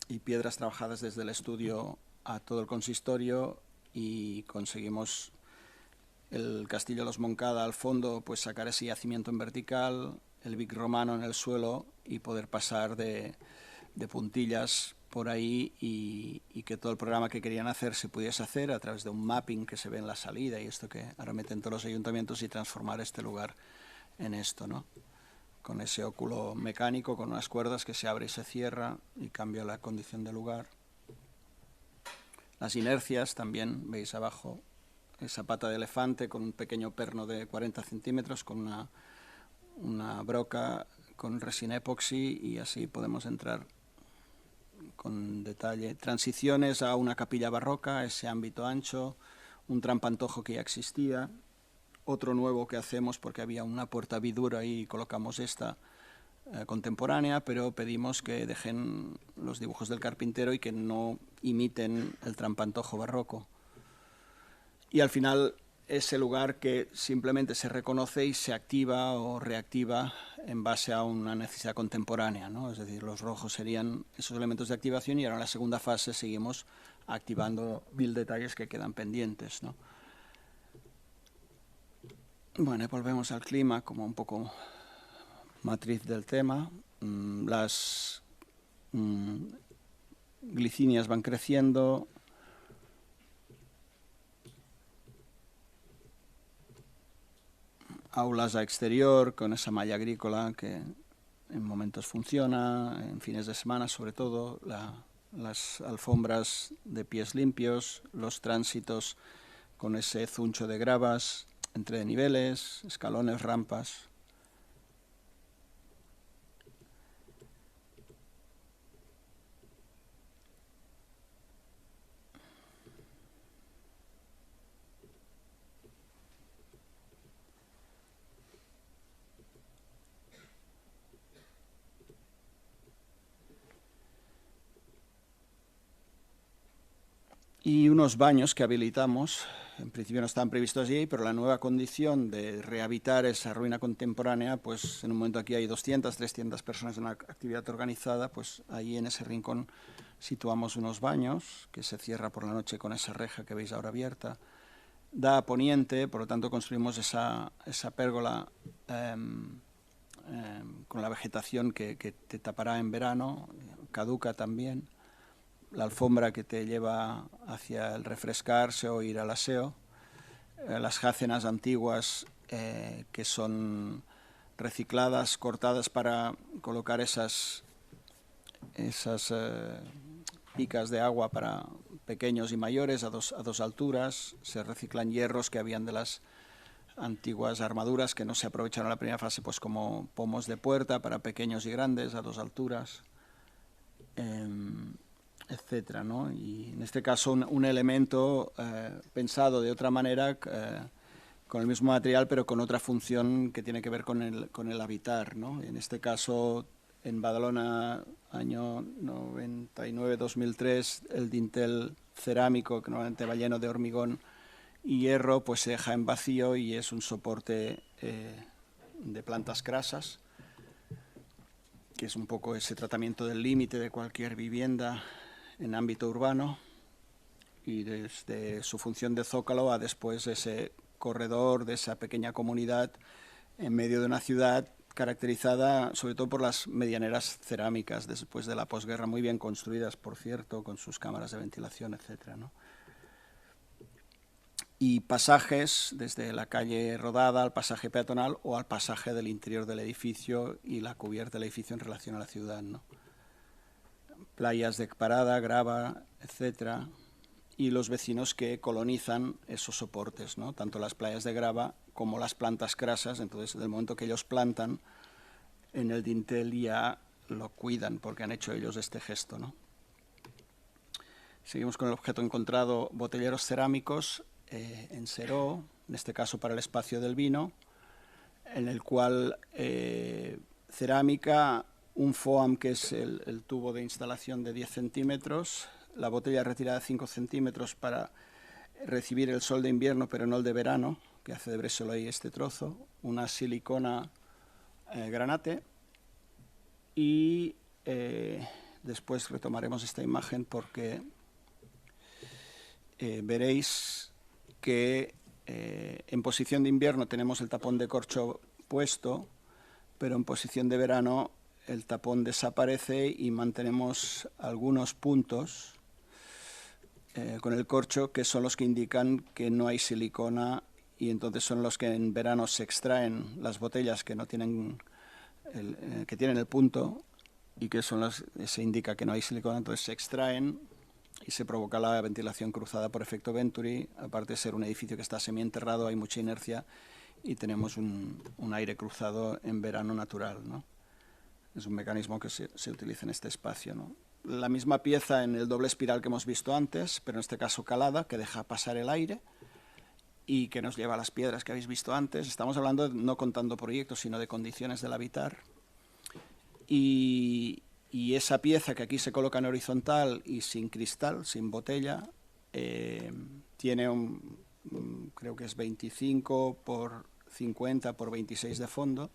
y piedras trabajadas desde el estudio a todo el consistorio, y conseguimos el Castillo de los Moncada al fondo, pues sacar ese yacimiento en vertical, el Vic romano en el suelo, y poder pasar de puntillas por ahí y que todo el programa que querían hacer se pudiese hacer a través de un mapping que se ve en la salida, y esto que ahora meten todos los ayuntamientos, y transformar este lugar en esto, ¿no? Con ese óculo mecánico, con unas cuerdas que se abre y se cierra y cambia la condición del lugar. Las inercias también, veis abajo, esa pata de elefante con un pequeño perno de 40 centímetros, con una broca con resina epoxi, y así podemos entrar con detalle. Transiciones a una capilla barroca, ese ámbito ancho, un trampantojo que ya existía, otro nuevo que hacemos porque había una puerta vidura y colocamos esta contemporánea, pero pedimos que dejen los dibujos del carpintero y que no imiten el trampantojo barroco. Y al final ese lugar que simplemente se reconoce y se activa o reactiva en base a una necesidad contemporánea, ¿no? Es decir, los rojos serían esos elementos de activación, y ahora en la segunda fase seguimos activando 1000 detalles que quedan pendientes, ¿no? Bueno, volvemos al clima como un poco matriz del tema. Las glicinias van creciendo. Aulas a exterior con esa malla agrícola que en momentos funciona, en fines de semana sobre todo, las alfombras de pies limpios, los tránsitos con ese zuncho de gravas entre niveles, escalones, rampas. Y unos baños que habilitamos, en principio no estaban previstos allí, pero la nueva condición de rehabitar esa ruina contemporánea, pues en un momento aquí hay 200, 300 personas en la actividad organizada, pues ahí en ese rincón situamos unos baños que se cierra por la noche con esa reja que veis ahora abierta. Da a poniente, por lo tanto construimos esa pérgola con la vegetación que te tapará en verano, caduca también. La alfombra que te lleva hacia el refrescarse o ir al aseo, las jácenas antiguas que son recicladas, cortadas para colocar esas picas de agua para pequeños y mayores a dos alturas. Se reciclan hierros que habían de las antiguas armaduras que no se aprovecharon en la primera fase, pues como pomos de puerta para pequeños y grandes a 2 alturas. Etcétera, ¿no? Y en este caso un elemento pensado de otra manera, con el mismo material, pero con otra función que tiene que ver con el habitar, ¿no? En este caso, en Badalona, año 99-2003, el dintel cerámico, que normalmente va lleno de hormigón y hierro, pues se deja en vacío y es un soporte de plantas crasas, que es un poco ese tratamiento del límite de cualquier vivienda en ámbito urbano, y desde su función de zócalo a después ese corredor de esa pequeña comunidad en medio de una ciudad caracterizada sobre todo por las medianeras cerámicas después de la posguerra, muy bien construidas, por cierto, con sus cámaras de ventilación, etcétera, ¿no? Y pasajes desde la calle rodada al pasaje peatonal o al pasaje del interior del edificio y la cubierta del edificio en relación a la ciudad, ¿no? Playas de parada, grava, etcétera, y los vecinos que colonizan esos soportes, ¿no? Tanto las playas de grava como las plantas crasas. Entonces, desde el momento que ellos plantan, en el dintel ya lo cuidan porque han hecho ellos este gesto, ¿no? Seguimos con el objeto encontrado, botelleros cerámicos en Seró, en este caso para el espacio del vino, en el cual cerámica, un FOAM que es el tubo de instalación de 10 centímetros, la botella retirada de 5 centímetros para recibir el sol de invierno pero no el de verano, que hace de bresolo ahí este trozo, una silicona granate y después retomaremos esta imagen porque veréis que en posición de invierno tenemos el tapón de corcho puesto, pero en posición de verano el tapón desaparece y mantenemos algunos puntos con el corcho que son los que indican que no hay silicona, y entonces son los que en verano se extraen las botellas que no tienen que tienen el punto y que son las se indica que no hay silicona, entonces se extraen y se provoca la ventilación cruzada por efecto Venturi. Aparte de ser un edificio que está semienterrado, hay mucha inercia y tenemos un aire cruzado en verano natural, ¿no? Es un mecanismo que se utiliza en este espacio, ¿no? La misma pieza en el doble espiral que hemos visto antes, pero en este caso calada, que deja pasar el aire y que nos lleva a las piedras que habéis visto antes. Estamos hablando no contando proyectos, sino de condiciones del habitar. Y esa pieza que aquí se coloca en horizontal y sin cristal, sin botella, tiene creo que es 25 por 50 por 26 de fondo,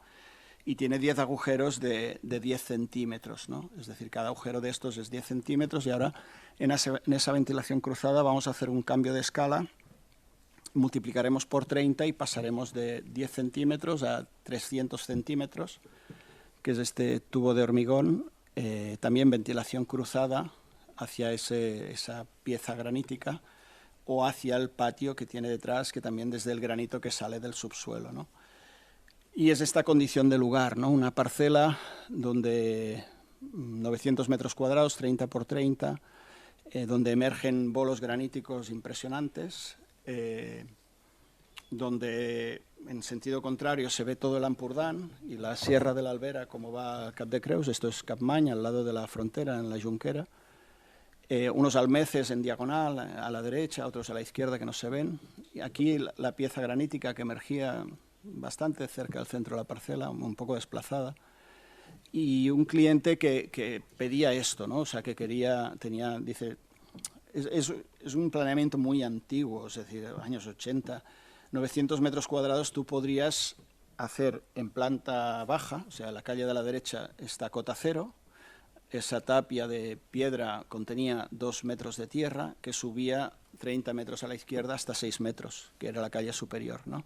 y tiene 10 agujeros de 10 centímetros, ¿no? Es decir, cada agujero de estos es 10 centímetros y ahora en esa ventilación cruzada vamos a hacer un cambio de escala, multiplicaremos por 30 y pasaremos de 10 centímetros a 300 centímetros, que es este tubo de hormigón, también ventilación cruzada hacia esa pieza granítica o hacia el patio que tiene detrás, que también desde el granito que sale del subsuelo, ¿no? Y es esta condición de lugar, ¿no? Una parcela donde 900 metros cuadrados, 30 por 30, donde emergen bolos graníticos impresionantes, donde en sentido contrario se ve todo el Ampurdán y la Sierra de la Albera como va a Cap de Creus, esto es Capmany, al lado de la frontera, en la Junquera, unos almeces en diagonal a la derecha, otros a la izquierda que no se ven, y aquí la pieza granítica que emergía bastante cerca del centro de la parcela, un poco desplazada, y un cliente que pedía esto, ¿no? O sea, que dice, es un planeamiento muy antiguo, es decir, años 80, 900 metros cuadrados tú podrías hacer en planta baja, o sea, la calle de la derecha está cota cero, esa tapia de piedra contenía 2 metros de tierra, que subía 30 metros a la izquierda hasta 6 metros, que era la calle superior, ¿no?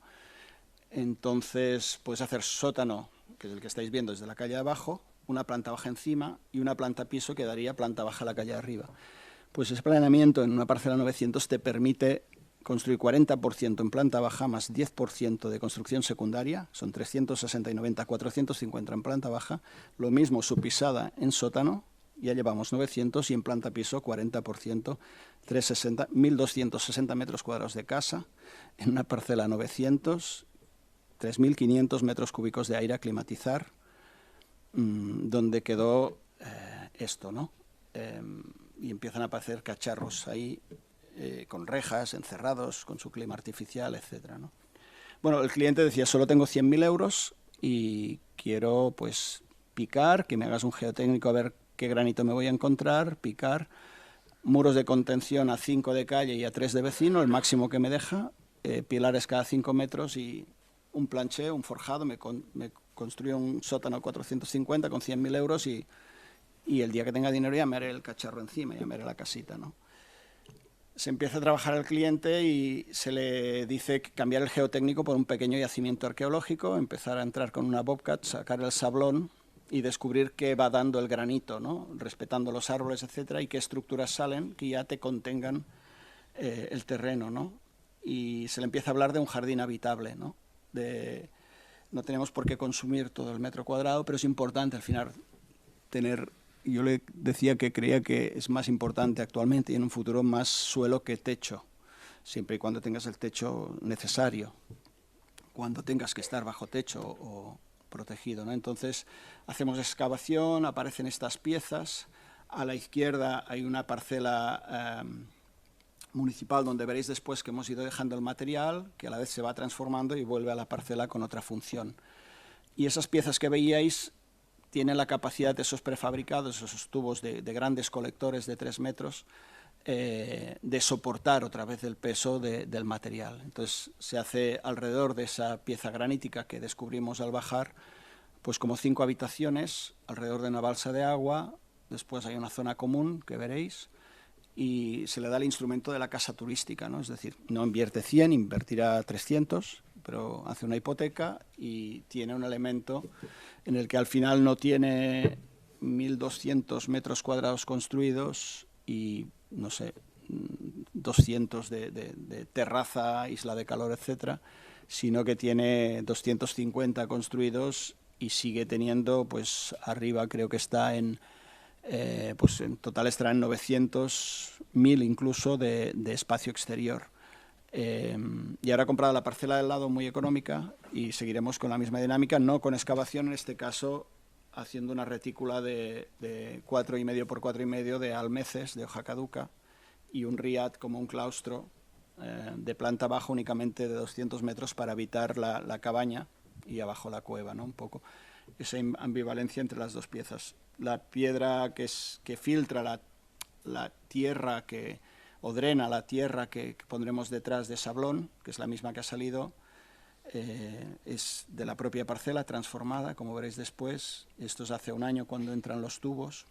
Entonces, puedes hacer sótano, que es el que estáis viendo desde la calle de abajo, una planta baja encima y una planta piso que daría planta baja a la calle de arriba. Pues ese planeamiento en una parcela 900 te permite construir 40% en planta baja más 10% de construcción secundaria, son 360 y 90, 450 en planta baja, lo mismo su pisada en sótano, ya llevamos 900 y en planta piso 40%, 360, 1.260 metros cuadrados de casa, en una parcela 900, 3.500 metros cúbicos de aire a climatizar, donde quedó esto, ¿no? Y empiezan a aparecer cacharros ahí, con rejas, encerrados, con su clima artificial, etcétera, ¿no? Bueno, el cliente decía, solo tengo 100.000 euros y quiero, pues, picar, que me hagas un geotécnico a ver qué granito me voy a encontrar, picar, muros de contención a 5 de calle y a 3 de vecino, el máximo que me deja, pilares cada 5 metros y un planché, un forjado, me construyo un sótano 450 con 100.000 euros y el día que tenga dinero ya me haré el cacharro encima, ya me haré la casita, ¿no? Se empieza a trabajar al cliente y se le dice cambiar el geotécnico por un pequeño yacimiento arqueológico, empezar a entrar con una bobcat, sacar el sablón y descubrir qué va dando el granito, ¿no? Respetando los árboles, etcétera, y qué estructuras salen que ya te contengan el terreno, ¿no? Y se le empieza a hablar de un jardín habitable, ¿no? No tenemos por qué consumir todo el metro cuadrado, pero es importante al final tener... Yo le decía que creía que es más importante actualmente y en un futuro más suelo que techo, siempre y cuando tengas el techo necesario, cuando tengas que estar bajo techo o protegido, ¿no? Entonces hacemos excavación, aparecen estas piezas, a la izquierda hay una parcela municipal donde veréis después que hemos ido dejando el material, que a la vez se va transformando y vuelve a la parcela con otra función. Y esas piezas que veíais tienen la capacidad de esos prefabricados, esos tubos de grandes colectores de 3 metros, de soportar otra vez el peso del material. Entonces se hace alrededor de esa pieza granítica que descubrimos al bajar, pues como 5 habitaciones, alrededor de una balsa de agua, después hay una zona común que veréis, y se le da el instrumento de la casa turística, ¿no? Es decir, no invierte 100, invertirá 300, pero hace una hipoteca y tiene un elemento en el que al final no tiene 1.200 metros cuadrados construidos y, no sé, 200 de terraza, isla de calor, etcétera, sino que tiene 250 construidos y sigue teniendo, pues arriba creo que está pues en total estará en 900.000 incluso de espacio exterior. Y ahora ha comprado la parcela del lado muy económica y seguiremos con la misma dinámica, no con excavación, en este caso haciendo una retícula de 4,5 por 4,5 de almeces de hoja caduca y un riad como un claustro de planta baja únicamente de 200 metros para evitar la cabaña y abajo la cueva, ¿no? Un poco esa ambivalencia entre las dos piezas. La piedra que filtra la tierra o drena la tierra que pondremos detrás de sablón, que es la misma que ha salido, es de la propia parcela transformada, como veréis después. Esto es hace un año cuando entran los tubos.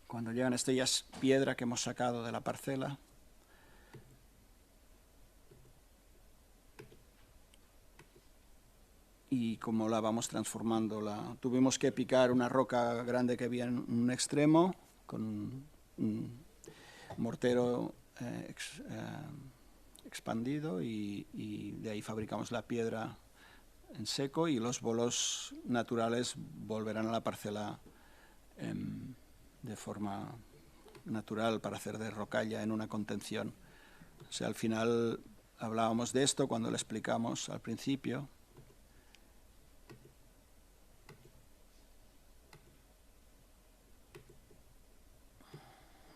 Cuando llegan, esto ya es piedra que hemos sacado de la parcela. Y como la vamos transformando, tuvimos que picar una roca grande que había en un extremo con un mortero expandido y de ahí fabricamos la piedra en seco y los bolos naturales volverán a la parcela de forma natural para hacer de rocalla en una contención. O sea, al final hablábamos de esto cuando lo explicamos al principio.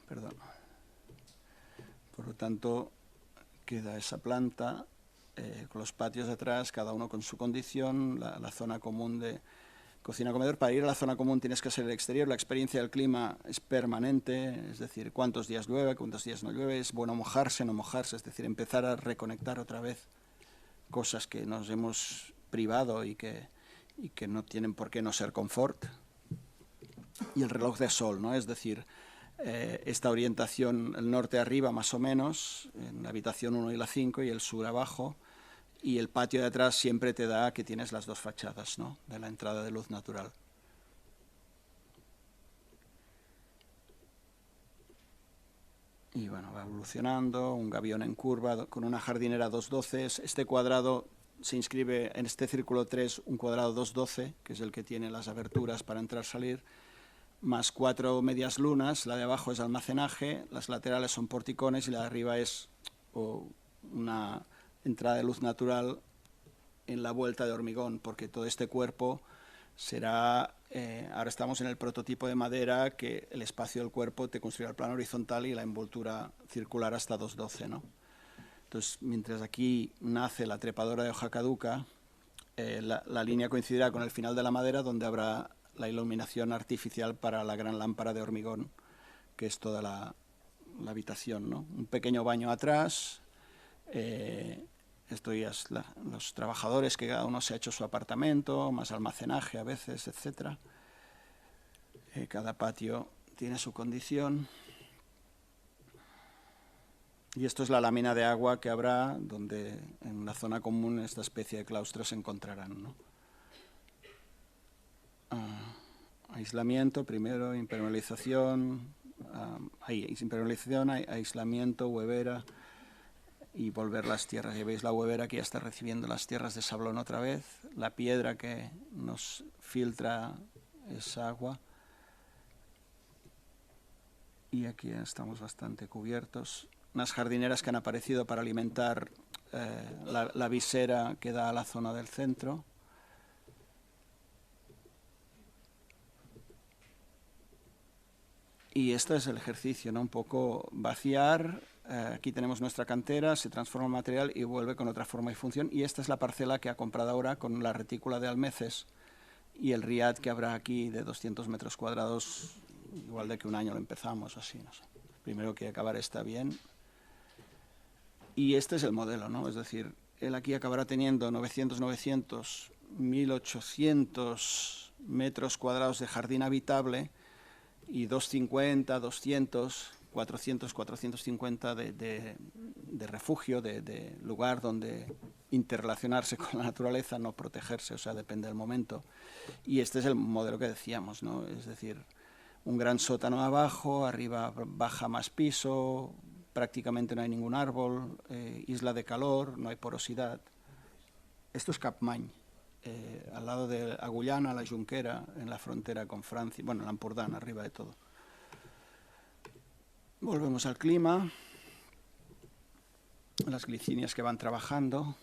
Perdón. Por lo tanto, queda esa planta con los patios detrás, cada uno con su condición, la zona común de cocina-comedor. Para ir a la zona común tienes que ser el exterior, la experiencia del clima es permanente, es decir, cuántos días llueve, cuántos días no llueve, es bueno mojarse, no mojarse, es decir, empezar a reconectar otra vez cosas que nos hemos privado y que no tienen por qué no ser confort. Y el reloj de sol, ¿no? Es decir, esta orientación, el norte arriba más o menos, en la habitación 1 y la 5 y el sur abajo, y el patio de atrás siempre te da que tienes las dos fachadas, ¿no?, de la entrada de luz natural. Y bueno, va evolucionando, un gavión en curva con una jardinera 212. Este cuadrado se inscribe en este círculo 3, un cuadrado 212, que es el que tiene las aberturas para entrar-salir, más 4 medias lunas. La de abajo es almacenaje, las laterales son porticones y la de arriba es una entrada de luz natural en la vuelta de hormigón, porque todo este cuerpo será, ahora estamos en el prototipo de madera, que el espacio del cuerpo te construirá el plano horizontal y la envoltura circular hasta 212, ¿no? Entonces, mientras aquí nace la trepadora de hoja caduca, la línea coincidirá con el final de la madera, donde habrá la iluminación artificial para la gran lámpara de hormigón, que es toda la habitación, ¿no? Un pequeño baño atrás. Esto ya es los trabajadores, que cada uno se ha hecho su apartamento, más almacenaje a veces, etc. Cada patio tiene su condición. Y esto es la lámina de agua que habrá, donde en la zona común esta especie de claustros se encontrarán, ¿no? Aislamiento, primero, impermeabilización, aislamiento, huevera y volver las tierras. Ya veis la huevera que ya está recibiendo las tierras de sablón otra vez, la piedra que nos filtra esa agua. Y aquí ya estamos bastante cubiertos. Unas jardineras que han aparecido para alimentar la visera que da a la zona del centro. Y este es el ejercicio, ¿no? Un poco vaciar. Aquí tenemos nuestra cantera, se transforma en material y vuelve con otra forma y función. Y esta es la parcela que ha comprado ahora con la retícula de Almeces y el riad que habrá aquí de 200 metros cuadrados, igual de que un año lo empezamos, así, no sé. Primero que acabar está bien. Y este es el modelo, ¿no? Es decir, él aquí acabará teniendo 900, 1800 metros cuadrados de jardín habitable y 250, 200, 400, 450 de refugio, de lugar donde interrelacionarse con la naturaleza, no protegerse, o sea, depende del momento. Y este es el modelo que decíamos, ¿no? Es decir, un gran sótano abajo, arriba baja más piso, prácticamente no hay ningún árbol, isla de calor, no hay porosidad. Esto es Capmany, al lado de Agullana, la Junquera, en la frontera con Francia, bueno, l'Empordà, arriba de todo. Volvemos al clima, las glicinias que van trabajando,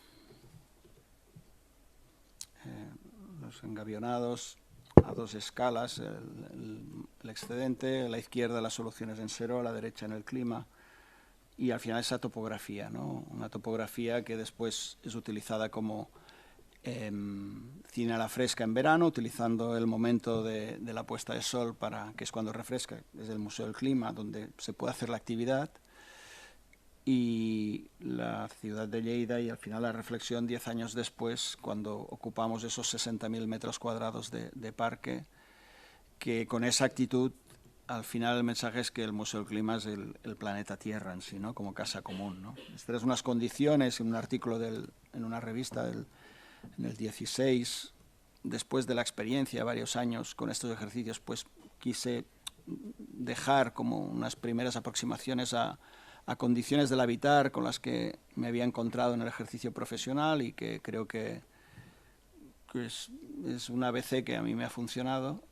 los engavionados a dos escalas, el excedente, a la izquierda las soluciones en sero, a la derecha en el clima, y al final esa topografía, ¿no? Una topografía que después es utilizada como cine a la fresca en verano, utilizando el momento de la puesta de sol, que es cuando refresca, desde el Museo del Clima, donde se puede hacer la actividad. y la ciudad de Lleida, y al final la reflexión 10 años después, cuando ocupamos esos 60.000 metros cuadrados de parque, que con esa actitud, al final el mensaje es que el Museo del Clima es el planeta Tierra en sí, ¿no? Como casa común, ¿no? Estas son unas condiciones, en un artículo en una revista en el 16, después de la experiencia, varios años con estos ejercicios, pues quise dejar como unas primeras aproximaciones a condiciones del habitar con las que me había encontrado en el ejercicio profesional y que creo que es un ABC que a mí me ha funcionado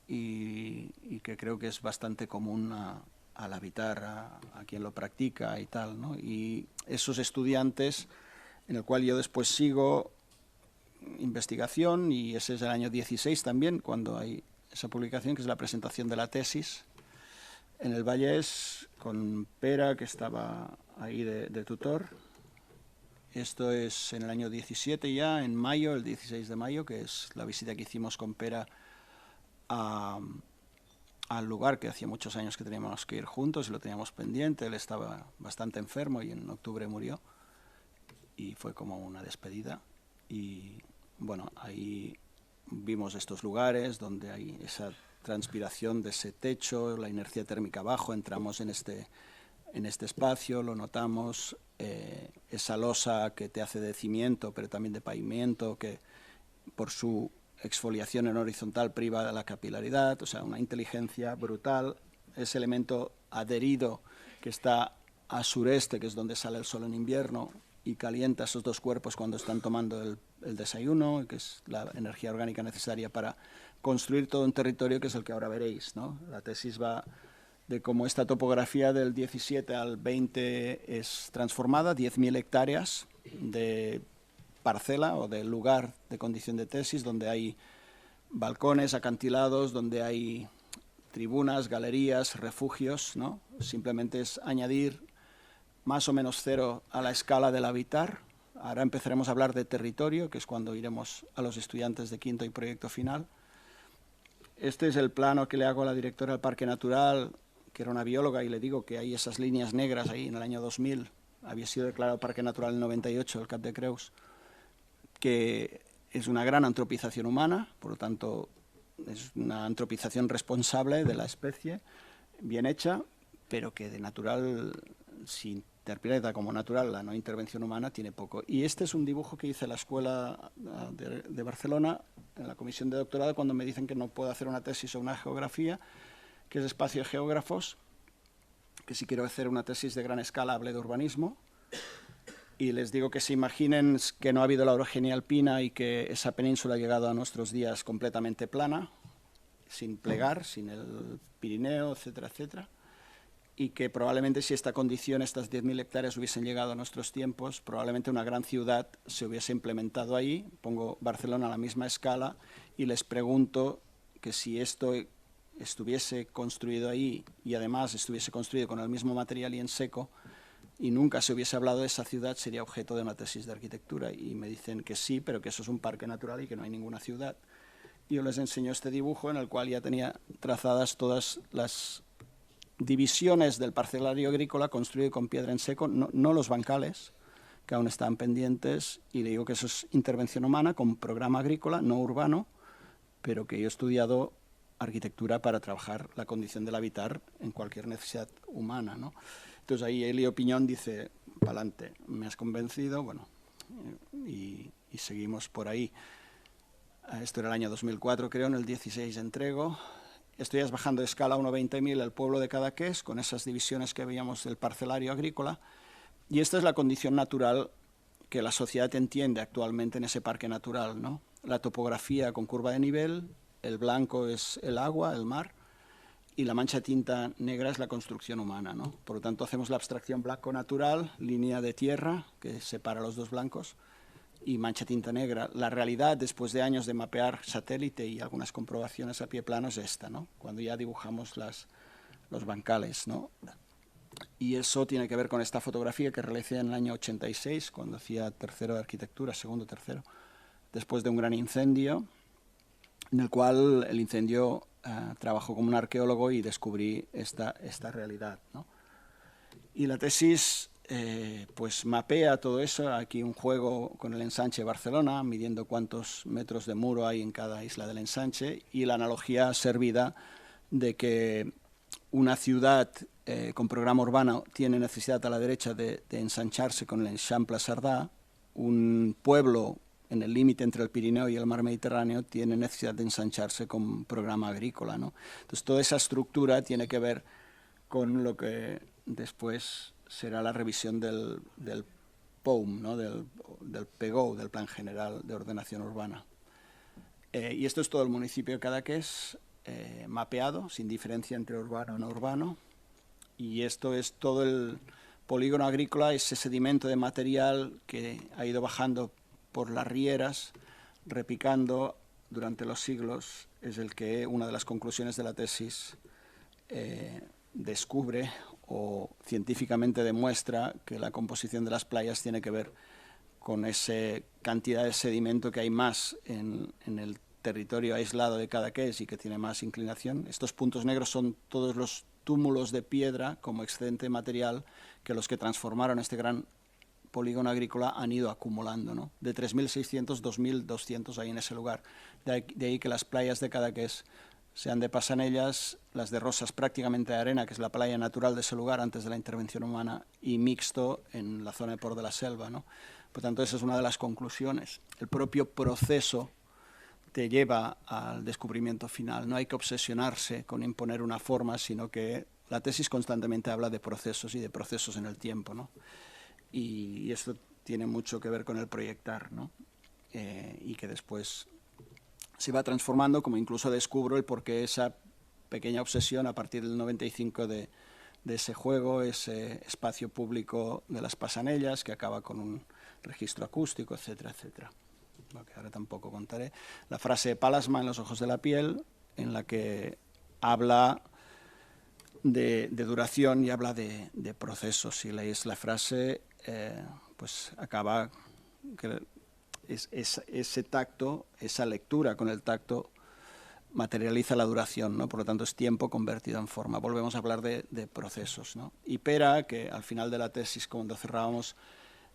y que creo que es bastante común al habitar, a quien lo practica y tal, ¿no? Y esos estudiantes, en el cual yo después sigo investigación, y ese es el año 16 también, cuando hay esa publicación, que es la presentación de la tesis en el Vallés, con Pera, que estaba ahí de tutor. Esto es en el año 17 ya, en mayo, el 16 de mayo, que es la visita que hicimos con Pera al lugar que hacía muchos años que teníamos que ir juntos y lo teníamos pendiente. Él estaba bastante enfermo y en octubre murió y fue como una despedida. Y bueno, ahí vimos estos lugares donde hay esa transpiración de ese techo, la inercia térmica abajo, entramos en este espacio, lo notamos, esa losa que te hace de cimiento, pero también de pavimento, que por su exfoliación en horizontal priva de la capilaridad, o sea, una inteligencia brutal. Ese elemento adherido que está a sureste, que es donde sale el sol en invierno, y calienta esos dos cuerpos cuando están tomando el desayuno, que es la energía orgánica necesaria para construir todo un territorio que es el que ahora veréis, ¿no? La tesis va de cómo esta topografía del 17 al 20 es transformada, 10.000 hectáreas de parcela o de lugar de condición de tesis, donde hay balcones, acantilados, donde hay tribunas, galerías, refugios, ¿no? Simplemente es añadir más o menos cero a la escala del habitar. Ahora empezaremos a hablar de territorio, que es cuando iremos a los estudiantes de quinto y proyecto final. Este es el plano que le hago a la directora del Parque Natural, que era una bióloga, y le digo que hay esas líneas negras ahí en el año 2000. Había sido declarado Parque Natural en el 98, el Cap de Creus, que es una gran antropización humana, por lo tanto es una antropización responsable de la especie, bien hecha, pero que de natural, si interpreta como natural la no intervención humana, tiene poco. Y este es un dibujo que hice en la escuela de Barcelona, en la comisión de doctorado, cuando me dicen que no puedo hacer una tesis o una geografía, que es espacio de geógrafos, que si quiero hacer una tesis de gran escala hable de urbanismo, y les digo que se imaginen que no ha habido la orogenia alpina y que esa península ha llegado a nuestros días completamente plana, sin plegar, sin el Pirineo, etcétera, etcétera, y que probablemente si esta condición, estas 10.000 hectáreas hubiesen llegado a nuestros tiempos, probablemente una gran ciudad se hubiese implementado ahí. Pongo Barcelona a la misma escala y les pregunto que si esto estuviese construido ahí y además estuviese construido con el mismo material y en seco, y nunca se hubiese hablado de esa ciudad, sería objeto de una tesis de arquitectura. Y me dicen que sí, pero que eso es un parque natural y que no hay ninguna ciudad. Y yo les enseño este dibujo en el cual ya tenía trazadas todas las divisiones del parcelario agrícola construido con piedra en seco, no los bancales, que aún están pendientes, y le digo que eso es intervención humana con programa agrícola, no urbano, pero que yo he estudiado arquitectura para trabajar la condición del habitar en cualquier necesidad humana, ¿no? Entonces ahí Elio Piñón dice, pa'lante, me has convencido, bueno, y seguimos por ahí. Esto era el año 2004, creo, en el 16 entrego. Esto ya es bajando de escala a 1.20.000 el pueblo de Cadaqués, con esas divisiones que veíamos del parcelario agrícola, y esta es la condición natural que la sociedad entiende actualmente en ese parque natural, ¿no? La topografía con curva de nivel, el blanco es el agua, el mar, y la mancha tinta negra es la construcción humana, ¿no? Por lo tanto, hacemos la abstracción blanco-natural, línea de tierra que separa los dos blancos, y mancha tinta negra. La realidad, después de años de mapear satélite y algunas comprobaciones a pie plano, es esta, ¿no? Cuando ya dibujamos los bancales, ¿no? Y eso tiene que ver con esta fotografía que realicé en el año 86, cuando hacía tercero de arquitectura, segundo, tercero, después de un gran incendio, en el cual el incendio trabajó como un arqueólogo y descubrí esta realidad, ¿no? Y la tesis pues mapea todo eso. Aquí un juego con el ensanche de Barcelona, midiendo cuántos metros de muro hay en cada isla del ensanche, y la analogía servida de que una ciudad con programa urbano tiene necesidad a la derecha de ensancharse con el Eixample Sardà, un pueblo en el límite entre el Pirineo y el mar Mediterráneo tiene necesidad de ensancharse con programa agrícola, ¿no? Entonces, toda esa estructura tiene que ver con lo que después será la revisión del POUM, ¿no? del PGO, del Plan General de Ordenación Urbana. Y esto es todo el municipio de Cadaqués, mapeado, sin diferencia entre urbano y no urbano. Y esto es todo el polígono agrícola, ese sedimento de material que ha ido bajando por las rieras, repicando durante los siglos, es el que una de las conclusiones de la tesis descubre o científicamente demuestra que la composición de las playas tiene que ver con esa cantidad de sedimento que hay más en el territorio aislado de Cadaqués y que tiene más inclinación. Estos puntos negros son todos los túmulos de piedra como excedente material que los que transformaron este gran polígono agrícola han ido acumulando, ¿no? De 3.600, 2.200 hay en ese lugar. De ahí que las playas de Cadaqués sean de Passanellas, las de Rosas prácticamente de arena, que es la playa natural de ese lugar antes de la intervención humana, y mixto en la zona de Port de la Selva, ¿no? Por tanto, esa es una de las conclusiones. El propio proceso te lleva al descubrimiento final. No hay que obsesionarse con imponer una forma, sino que la tesis constantemente habla de procesos y de procesos en el tiempo, ¿no? Y esto tiene mucho que ver con el proyectar, ¿no? Y que después se va transformando, como incluso descubro el por qué esa pequeña obsesión a partir del 95 de ese juego, ese espacio público de las Passanellas, que acaba con un registro acústico, etcétera, etcétera. Lo que ahora tampoco contaré. La frase de Palasma en Los ojos de la piel, en la que habla de duración y habla de procesos. Si leéis la frase, pues acaba que ese tacto, esa lectura con el tacto materializa la duración, ¿no? Por lo tanto es tiempo convertido en forma. Volvemos a hablar de procesos, ¿no? Y Pera, que al final de la tesis, cuando cerrábamos,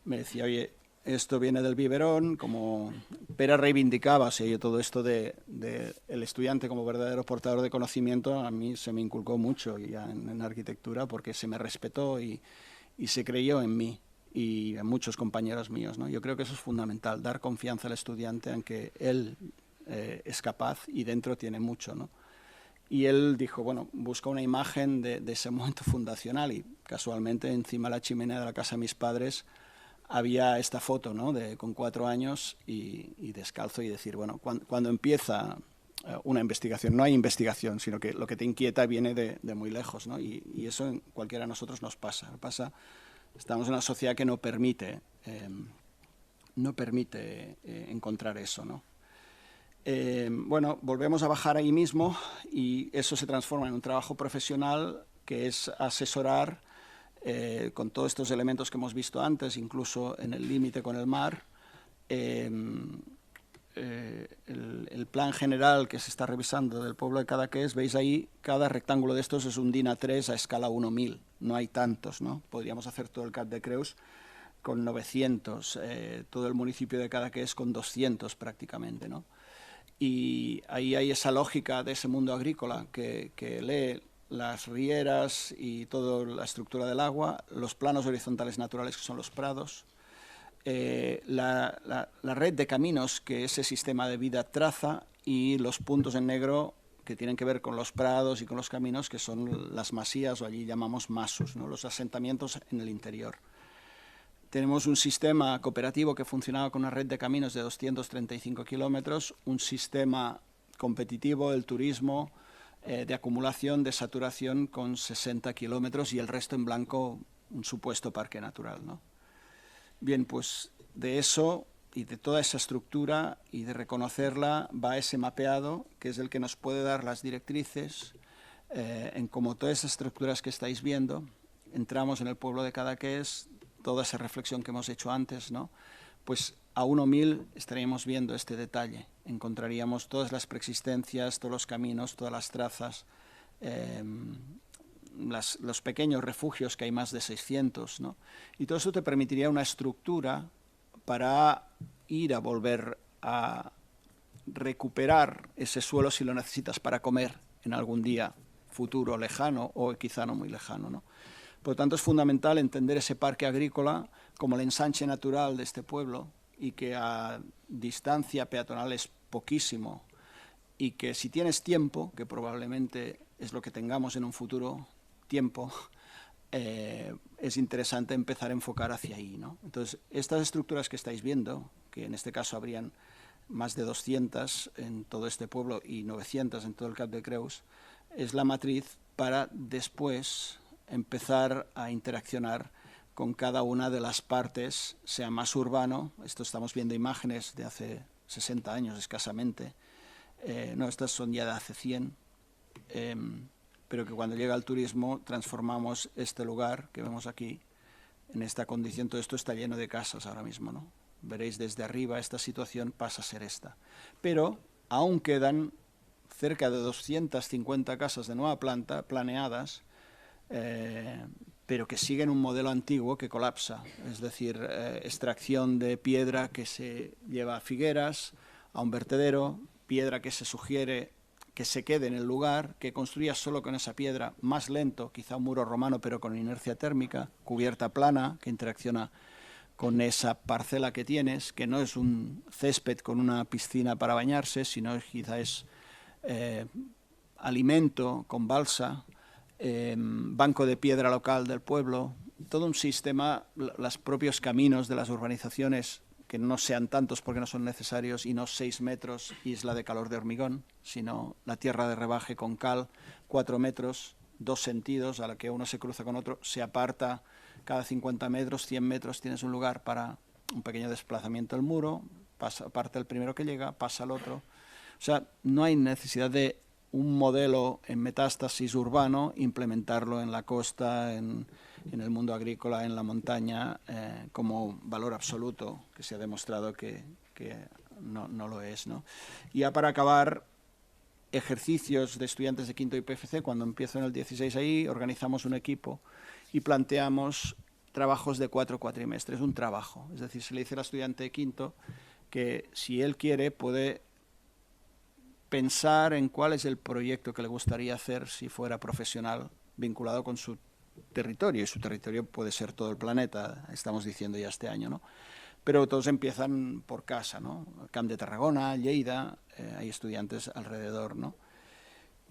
me decía, oye, esto viene del biberón, como Pera reivindicaba, o sea, yo todo esto de el estudiante como verdadero portador de conocimiento, a mí se me inculcó mucho ya en arquitectura, porque se me respetó y se creyó en mí y en muchos compañeros míos, ¿no? Yo creo que eso es fundamental, dar confianza al estudiante en que él es capaz y dentro tiene mucho, ¿no? Y él dijo, bueno, busca una imagen de ese momento fundacional, y casualmente encima de la chimenea de la casa de mis padres había esta foto, ¿no? Con 4 años y descalzo, y decir, bueno, cuando empieza una investigación, no hay investigación, sino que lo que te inquieta viene de muy lejos, ¿no? Y eso en cualquiera de nosotros nos pasa. Estamos en una sociedad que no permite encontrar eso, ¿no? Bueno, volvemos a bajar ahí mismo y eso se transforma en un trabajo profesional que es asesorar con todos estos elementos que hemos visto antes, incluso en el límite con el mar. El plan general que se está revisando del pueblo de Cadaqués, veis ahí, cada rectángulo de estos es un DIN A3 a escala 1000. No hay tantos, ¿no? Podríamos hacer todo el Cap de Creus con 900, todo el municipio de Cadaqués con 200 prácticamente, ¿no? Y ahí hay esa lógica de ese mundo agrícola que lee las rieras y toda la estructura del agua, los planos horizontales naturales que son los prados, la red de caminos que ese sistema de vida traza y los puntos en negro que tienen que ver con los prados y con los caminos, que son las masías, o allí llamamos masus, ¿no? Los asentamientos en el interior. Tenemos un sistema cooperativo que funcionaba con una red de caminos de 235 kilómetros, un sistema competitivo, el turismo, de acumulación, de saturación con 60 kilómetros y el resto en blanco, un supuesto parque natural, ¿no? Bien, pues de eso y de toda esa estructura y de reconocerla va ese mapeado, que es el que nos puede dar las directrices en cómo todas esas estructuras que estáis viendo, entramos en el pueblo de Cadaqués, toda esa reflexión que hemos hecho antes, ¿no? Pues a 1000 estaríamos viendo este detalle, encontraríamos todas las preexistencias, todos los caminos, todas las trazas, los pequeños refugios, que hay más de 600, ¿no? Y todo eso te permitiría una estructura para ir a volver a recuperar ese suelo si lo necesitas para comer en algún día futuro lejano o quizá no muy lejano, ¿no? Por lo tanto, es fundamental entender ese parque agrícola como el ensanche natural de este pueblo y que a distancia peatonal es poquísimo y que si tienes tiempo, que probablemente es lo que tengamos en un futuro, tiempo, es interesante empezar a enfocar hacia ahí, ¿no? Entonces, estas estructuras que estáis viendo, que en este caso habrían más de 200 en todo este pueblo y 900 en todo el Cap de Creus, es la matriz para después empezar a interaccionar con cada una de las partes, sea más urbano. Esto estamos viendo imágenes de hace 60 años escasamente, no, estas son ya de hace 100, pero que cuando llega el turismo transformamos este lugar que vemos aquí en esta condición. Todo esto está lleno de casas ahora mismo, ¿no? Veréis desde arriba esta situación pasa a ser esta. Pero aún quedan cerca de 250 casas de nueva planta planeadas, pero que siguen un modelo antiguo que colapsa, es decir, extracción de piedra que se lleva a Figueras, a un vertedero, piedra que se sugiere que se quede en el lugar, que construyas solo con esa piedra, más lento, quizá un muro romano, pero con inercia térmica, cubierta plana, que interacciona con esa parcela que tienes, que no es un césped con una piscina para bañarse, sino quizá es alimento con balsa, banco de piedra local del pueblo, todo un sistema, los propios caminos de las urbanizaciones, que no sean tantos porque no son necesarios, y no 6 metros isla de calor de hormigón, sino la tierra de rebaje con cal, 4 metros, 2 sentidos, a la que uno se cruza con otro, se aparta cada 50 metros, 100 metros tienes un lugar para un pequeño desplazamiento del muro, parte el primero que llega, pasa al otro. O sea, no hay necesidad de un modelo en metástasis urbano, implementarlo en la costa, en el mundo agrícola, en la montaña, como valor absoluto, que se ha demostrado que no lo es, ¿no? Y ya para acabar, ejercicios de estudiantes de quinto IPFC, cuando empiezo en el 16 ahí, organizamos un equipo y planteamos trabajos de 4 cuatrimestres, un trabajo. Es decir, se le dice al estudiante de quinto que si él quiere puede pensar en cuál es el proyecto que le gustaría hacer si fuera profesional vinculado con su territorio, y su territorio puede ser todo el planeta, estamos diciendo ya este año, ¿no? Pero todos empiezan por casa, ¿no? Camp de Tarragona, Lleida, hay estudiantes alrededor, ¿no?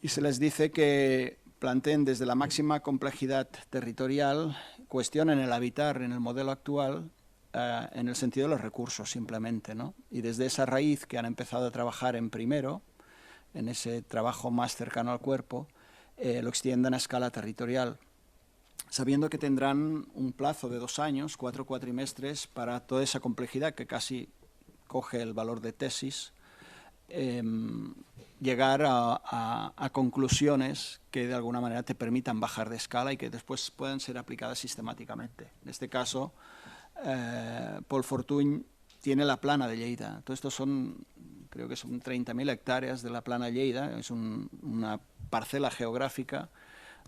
Y se les dice que planteen desde la máxima complejidad territorial, cuestionen el habitar en el modelo actual, en el sentido de los recursos simplemente, ¿no? Y desde esa raíz que han empezado a trabajar en primero, en ese trabajo más cercano al cuerpo, lo extiendan a escala territorial, sabiendo que tendrán un plazo de 2 años, 4 cuatrimestres, para toda esa complejidad que casi coge el valor de tesis, llegar a conclusiones que de alguna manera te permitan bajar de escala y que después puedan ser aplicadas sistemáticamente. En este caso, Paul Fortuny tiene la plana de Lleida. Todo esto son, creo que son 30.000 hectáreas de la plana de Lleida, es una parcela geográfica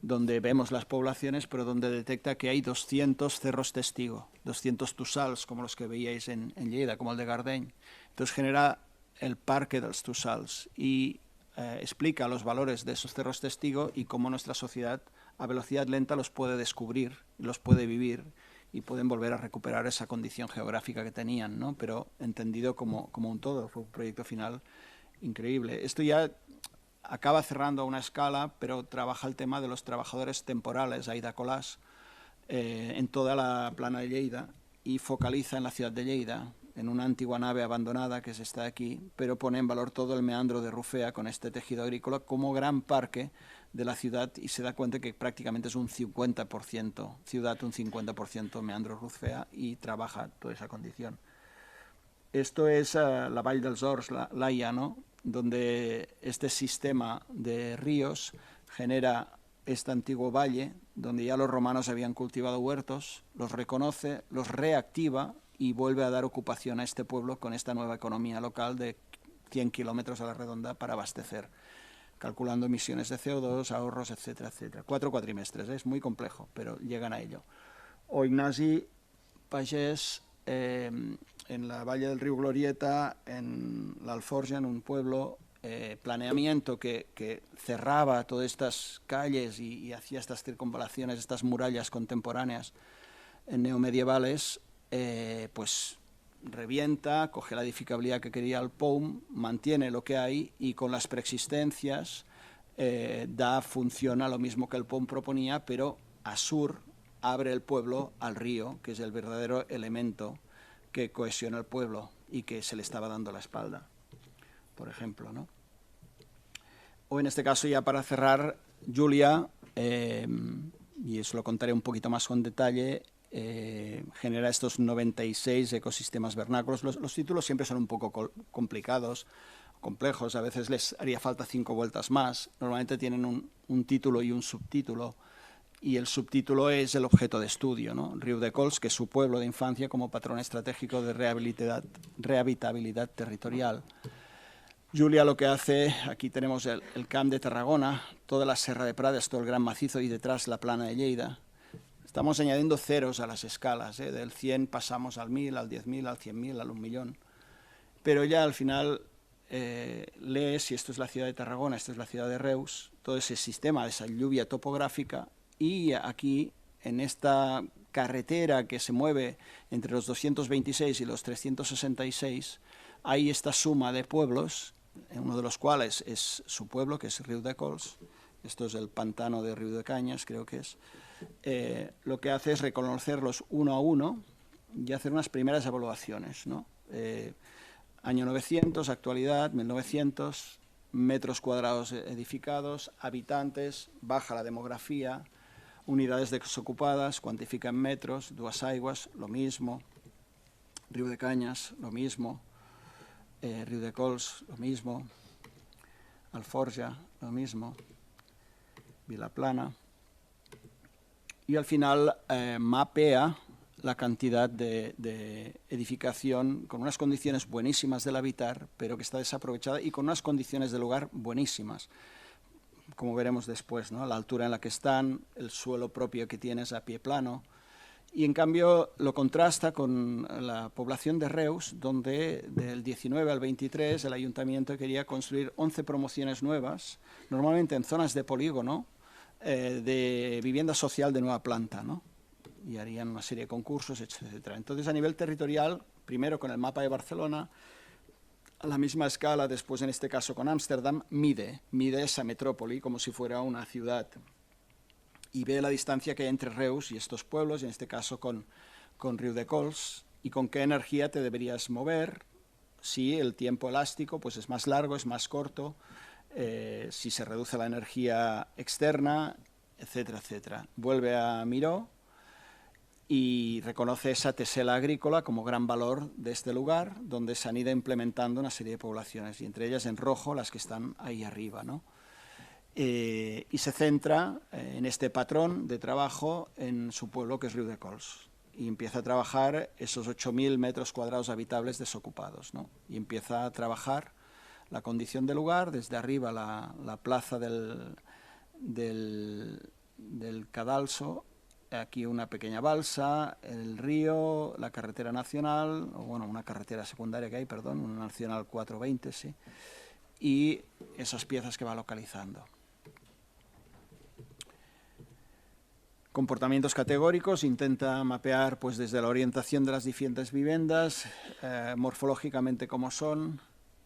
donde vemos las poblaciones, pero donde detecta que hay 200 cerros testigo, 200 tussals, como los que veíais en Lleida, como el de Gardeny. Entonces genera el parque dels tussals y explica los valores de esos cerros testigo y cómo nuestra sociedad a velocidad lenta los puede descubrir, los puede vivir y pueden volver a recuperar esa condición geográfica que tenían, ¿no? Pero entendido como un todo. Fue un proyecto final increíble. Esto ya acaba cerrando a una escala, pero trabaja el tema de los trabajadores temporales, Aida Colás, en toda la plana de Lleida, y focaliza en la ciudad de Lleida, en una antigua nave abandonada que se está aquí, pero pone en valor todo el meandro de Rufea con este tejido agrícola como gran parque de la ciudad, y se da cuenta que prácticamente es un 50% ciudad, un 50% meandro Rufea, y trabaja toda esa condición. Esto es la Vall dels Horts, l'Aia, ¿no? Donde este sistema de ríos genera este antiguo valle, donde ya los romanos habían cultivado huertos, los reconoce, los reactiva y vuelve a dar ocupación a este pueblo con esta nueva economía local de 100 kilómetros a la redonda para abastecer calculando emisiones de CO2, ahorros, etcétera, etcétera. 4 cuatrimestres, es muy complejo, pero llegan a ello. O Ignasi Pagès, en la Valle del Río Glorieta, en la Alforja, en un pueblo, planeamiento que cerraba todas estas calles y hacía estas circunvalaciones, estas murallas contemporáneas neomedievales, pues revienta, coge la edificabilidad que quería el POUM, mantiene lo que hay y con las preexistencias funciona lo mismo que el POUM proponía, pero a sur abre el pueblo al río, que es el verdadero elemento que cohesiona el pueblo y que se le estaba dando la espalda, por ejemplo, ¿no? O en este caso, ya para cerrar, Julia, y eso lo contaré un poquito más con detalle, genera estos 96 ecosistemas vernáculos. Los títulos siempre son un poco complicados, complejos, a veces les haría falta 5 vueltas más. Normalmente tienen un título y un subtítulo, y el subtítulo es el objeto de estudio, ¿no? Riudecols, que es su pueblo de infancia como patrón estratégico de rehabilitabilidad territorial. Julia lo que hace, aquí tenemos el Camp de Tarragona, toda la Serra de Prades, todo el Gran Macizo y detrás la Plana de Lleida. Estamos añadiendo ceros a las escalas, del 100 pasamos al 1000, al 10.000, al 100.000, al 1.000.000. Pero ya al final lees si esto es la ciudad de Tarragona, esto es la ciudad de Reus, todo ese sistema de esa lluvia topográfica, y aquí en esta carretera que se mueve entre los 226 y los 366 hay esta suma de pueblos, uno de los cuales es su pueblo, que es Riudecols. Esto es el pantano de Riudecañas, creo que es. Lo que hace es reconocerlos uno a uno y hacer unas primeras evaluaciones, ¿no? Año 900, actualidad, 1900, metros cuadrados edificados, habitantes, baja la demografía, unidades desocupadas, cuantifica en metros, Duasaigües, lo mismo, Riudecañas, lo mismo, Riudecols, lo mismo, Alforja, lo mismo, Vilaplana. Y al final mapea la cantidad de edificación con unas condiciones buenísimas del habitar, pero que está desaprovechada, y con unas condiciones de lugar buenísimas, como veremos después, ¿no? La altura en la que están, el suelo propio que tienes a pie plano. Y en cambio lo contrasta con la población de Reus, donde del 19 al 23 el ayuntamiento quería construir 11 promociones nuevas, normalmente en zonas de polígono, de vivienda social de nueva planta, ¿no? Y harían una serie de concursos, etcétera. Entonces, a nivel territorial, primero con el mapa de Barcelona, a la misma escala, después en este caso con Ámsterdam, mide esa metrópoli como si fuera una ciudad, y ve la distancia que hay entre Reus y estos pueblos, y en este caso con Riudecols, y con qué energía te deberías mover, si el tiempo elástico pues es más largo, es más corto, si se reduce la energía externa, etcétera, etcétera. Vuelve a Miró y reconoce esa tesela agrícola como gran valor de este lugar, donde se han ido implementando una serie de poblaciones, y entre ellas en rojo las que están ahí arriba, ¿no? Y se centra en este patrón de trabajo en su pueblo, que es Riudecols, y empieza a trabajar esos 8.000 metros cuadrados habitables desocupados, ¿no? Y empieza a trabajar la condición del lugar, desde arriba la plaza del Cadalso, aquí una pequeña balsa, el río, la carretera nacional, o bueno, una carretera secundaria que hay, perdón, una nacional 420, sí, y esas piezas que va localizando. Comportamientos categóricos, intenta mapear pues desde la orientación de las diferentes viviendas, morfológicamente cómo son,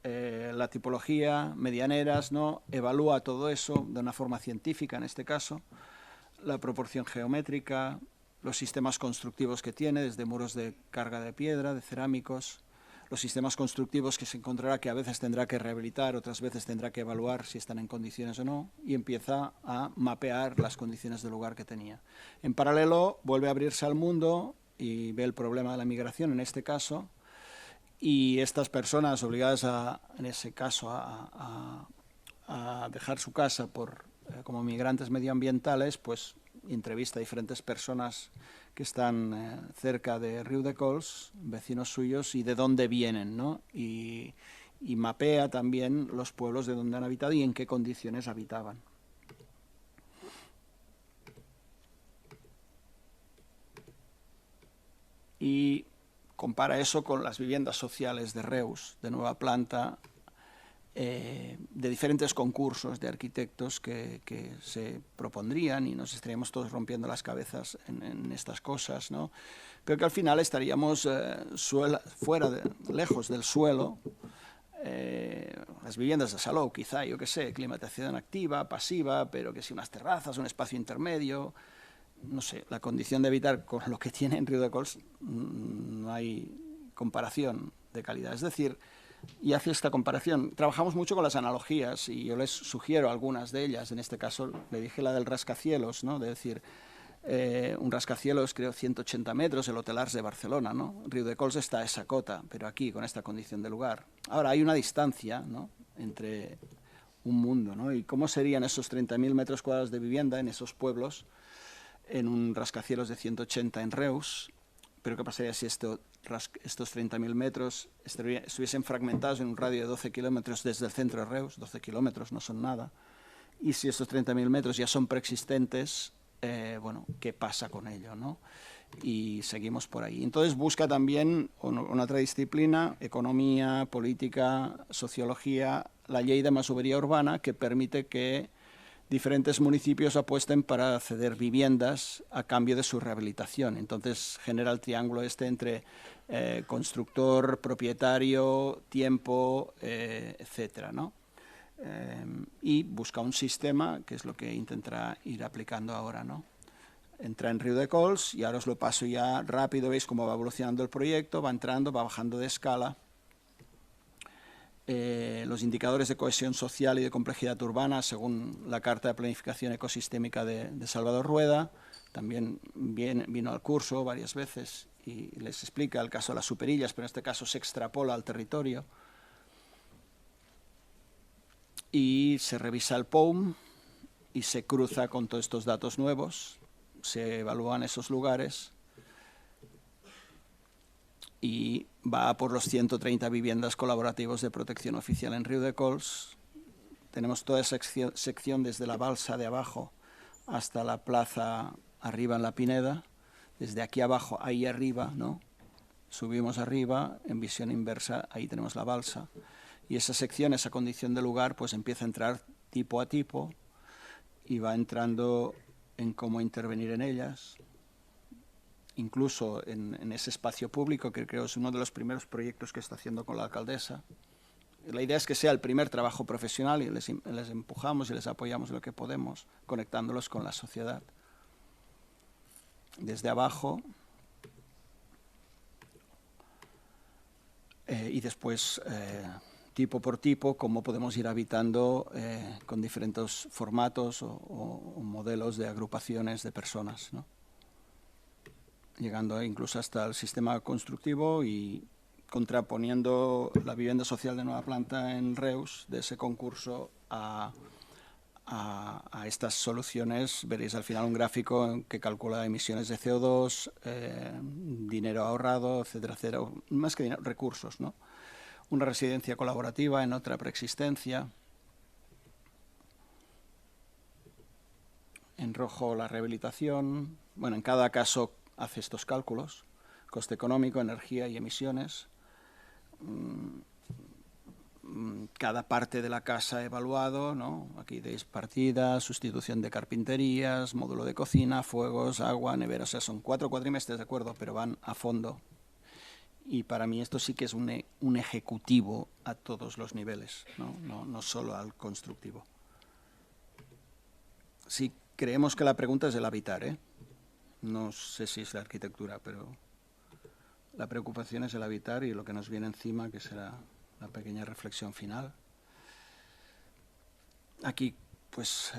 la tipología, medianeras, ¿no? Evalúa todo eso de una forma científica en este caso, la proporción geométrica, los sistemas constructivos que tiene, desde muros de carga de piedra, de cerámicos, los sistemas constructivos que se encontrará que a veces tendrá que rehabilitar, otras veces tendrá que evaluar si están en condiciones o no, y empieza a mapear las condiciones del lugar que tenía. En paralelo, vuelve a abrirse al mundo y ve el problema de la migración en este caso, y estas personas obligadas en ese caso a dejar su casa como migrantes medioambientales, pues entrevista a diferentes personas que están cerca de Riudecols, vecinos suyos, y de dónde vienen, ¿no? Y y mapea también los pueblos de donde han habitado y en qué condiciones habitaban. Y compara eso con las viviendas sociales de Reus, de nueva planta, de diferentes concursos de arquitectos que se propondrían, y nos estaríamos todos rompiendo las cabezas en estas cosas, ¿no? Pero que al final estaríamos lejos del suelo. Las viviendas de Salou, quizá, yo qué sé, climatización activa, pasiva, pero que si unas terrazas, un espacio intermedio, no sé, la condición de habitar con lo que tiene en Riudecols no hay comparación de calidad. Es decir, y hace esta comparación. Trabajamos mucho con las analogías y yo les sugiero algunas de ellas. En este caso le dije la del rascacielos, ¿no? De decir, un rascacielos, creo, 180 metros, el Hotel Arts de Barcelona, ¿no? Riudecols está a esa cota, pero aquí, con esta condición de lugar. Ahora, hay una distancia, ¿no?, entre un mundo, ¿no? ¿Y cómo serían esos 30.000 metros cuadrados de vivienda en esos pueblos en un rascacielos de 180 en Reus? Pero ¿qué pasaría si estos 30.000 metros estuviesen fragmentados en un radio de 12 kilómetros desde el centro de Reus? 12 kilómetros no son nada. Y si estos 30.000 metros ya son preexistentes, bueno, ¿qué pasa con ello, no? Y seguimos por ahí. Entonces busca también una otra disciplina, economía, política, sociología, la ley de masovería urbana, que permite que diferentes municipios apuesten para ceder viviendas a cambio de su rehabilitación. Entonces genera el triángulo este entre constructor, propietario, tiempo, etcétera, ¿no? Y busca un sistema, que es lo que intentará ir aplicando ahora, ¿no? Entra en Riudecols y ahora os lo paso ya rápido, veis cómo va evolucionando el proyecto, va entrando, va bajando de escala. Los indicadores de cohesión social y de complejidad urbana, según la Carta de Planificación Ecosistémica de Salvador Rueda, también vino al curso varias veces y les explica el caso de las superillas, pero en este caso se extrapola al territorio. Y se revisa el POUM y se cruza con todos estos datos nuevos, se evalúan esos lugares y va por los 130 viviendas colaborativos de protección oficial en Riudecols. Tenemos toda esa sección desde la balsa de abajo hasta la plaza arriba en la Pineda. Desde aquí abajo, ahí arriba, ¿no? Subimos arriba, en visión inversa, ahí tenemos la balsa. Y esa sección, esa condición de lugar, pues empieza a entrar tipo a tipo y va entrando en cómo intervenir en ellas. Incluso en ese espacio público, que creo es uno de los primeros proyectos que está haciendo con la alcaldesa. La idea es que sea el primer trabajo profesional y les empujamos y les apoyamos lo que podemos, conectándolos con la sociedad. Desde abajo y después, tipo por tipo, cómo podemos ir habitando con diferentes formatos o modelos de agrupaciones de personas, ¿no? Llegando incluso hasta el sistema constructivo y contraponiendo la vivienda social de nueva planta en Reus de ese concurso a estas soluciones. Veréis al final un gráfico que calcula emisiones de CO2, dinero ahorrado, etcétera, etcétera, más que dinero, recursos, ¿no? Una residencia colaborativa en otra preexistencia. En rojo la rehabilitación. Bueno, en cada caso hace estos cálculos, coste económico, energía y emisiones. Cada parte de la casa evaluado, ¿no? Aquí veis partidas, sustitución de carpinterías, módulo de cocina, fuegos, agua, nevera. O sea, son 4 cuatrimestres, de acuerdo, pero van a fondo. Y para mí esto sí que es un ejecutivo a todos los niveles, ¿no? No solo al constructivo. Sí, creemos que la pregunta es el habitar, ¿eh? No sé si es la arquitectura, pero la preocupación es el habitar y lo que nos viene encima, que será la pequeña reflexión final. Aquí, pues,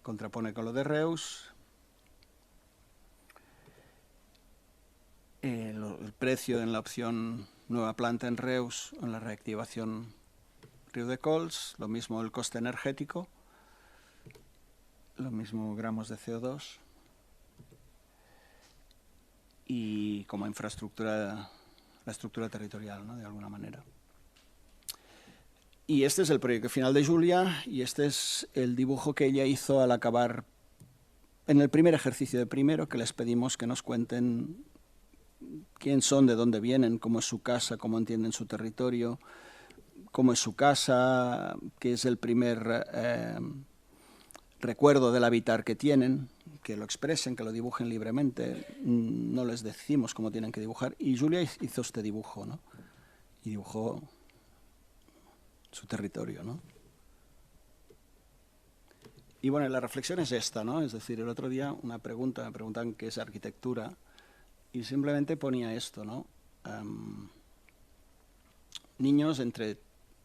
contrapone con lo de Reus. El precio en la opción nueva planta en Reus, en la reactivación Riudecols, lo mismo el coste energético, lo mismo gramos de CO2 y como infraestructura, la estructura territorial, ¿no? De alguna manera. Y este es el proyecto final de Julia y este es el dibujo que ella hizo al acabar en el primer ejercicio de primero, que les pedimos que nos cuenten quién son, de dónde vienen, cómo es su casa, cómo entienden su territorio, cómo es su casa, qué es el primer recuerdo del habitar que tienen, que lo expresen, que lo dibujen libremente. No les decimos cómo tienen que dibujar. Y Julia hizo este dibujo, ¿no? Y dibujó su territorio, ¿no? Y bueno, la reflexión es esta, ¿no? Es decir, el otro día me preguntan qué es arquitectura y simplemente ponía esto, ¿no? Niños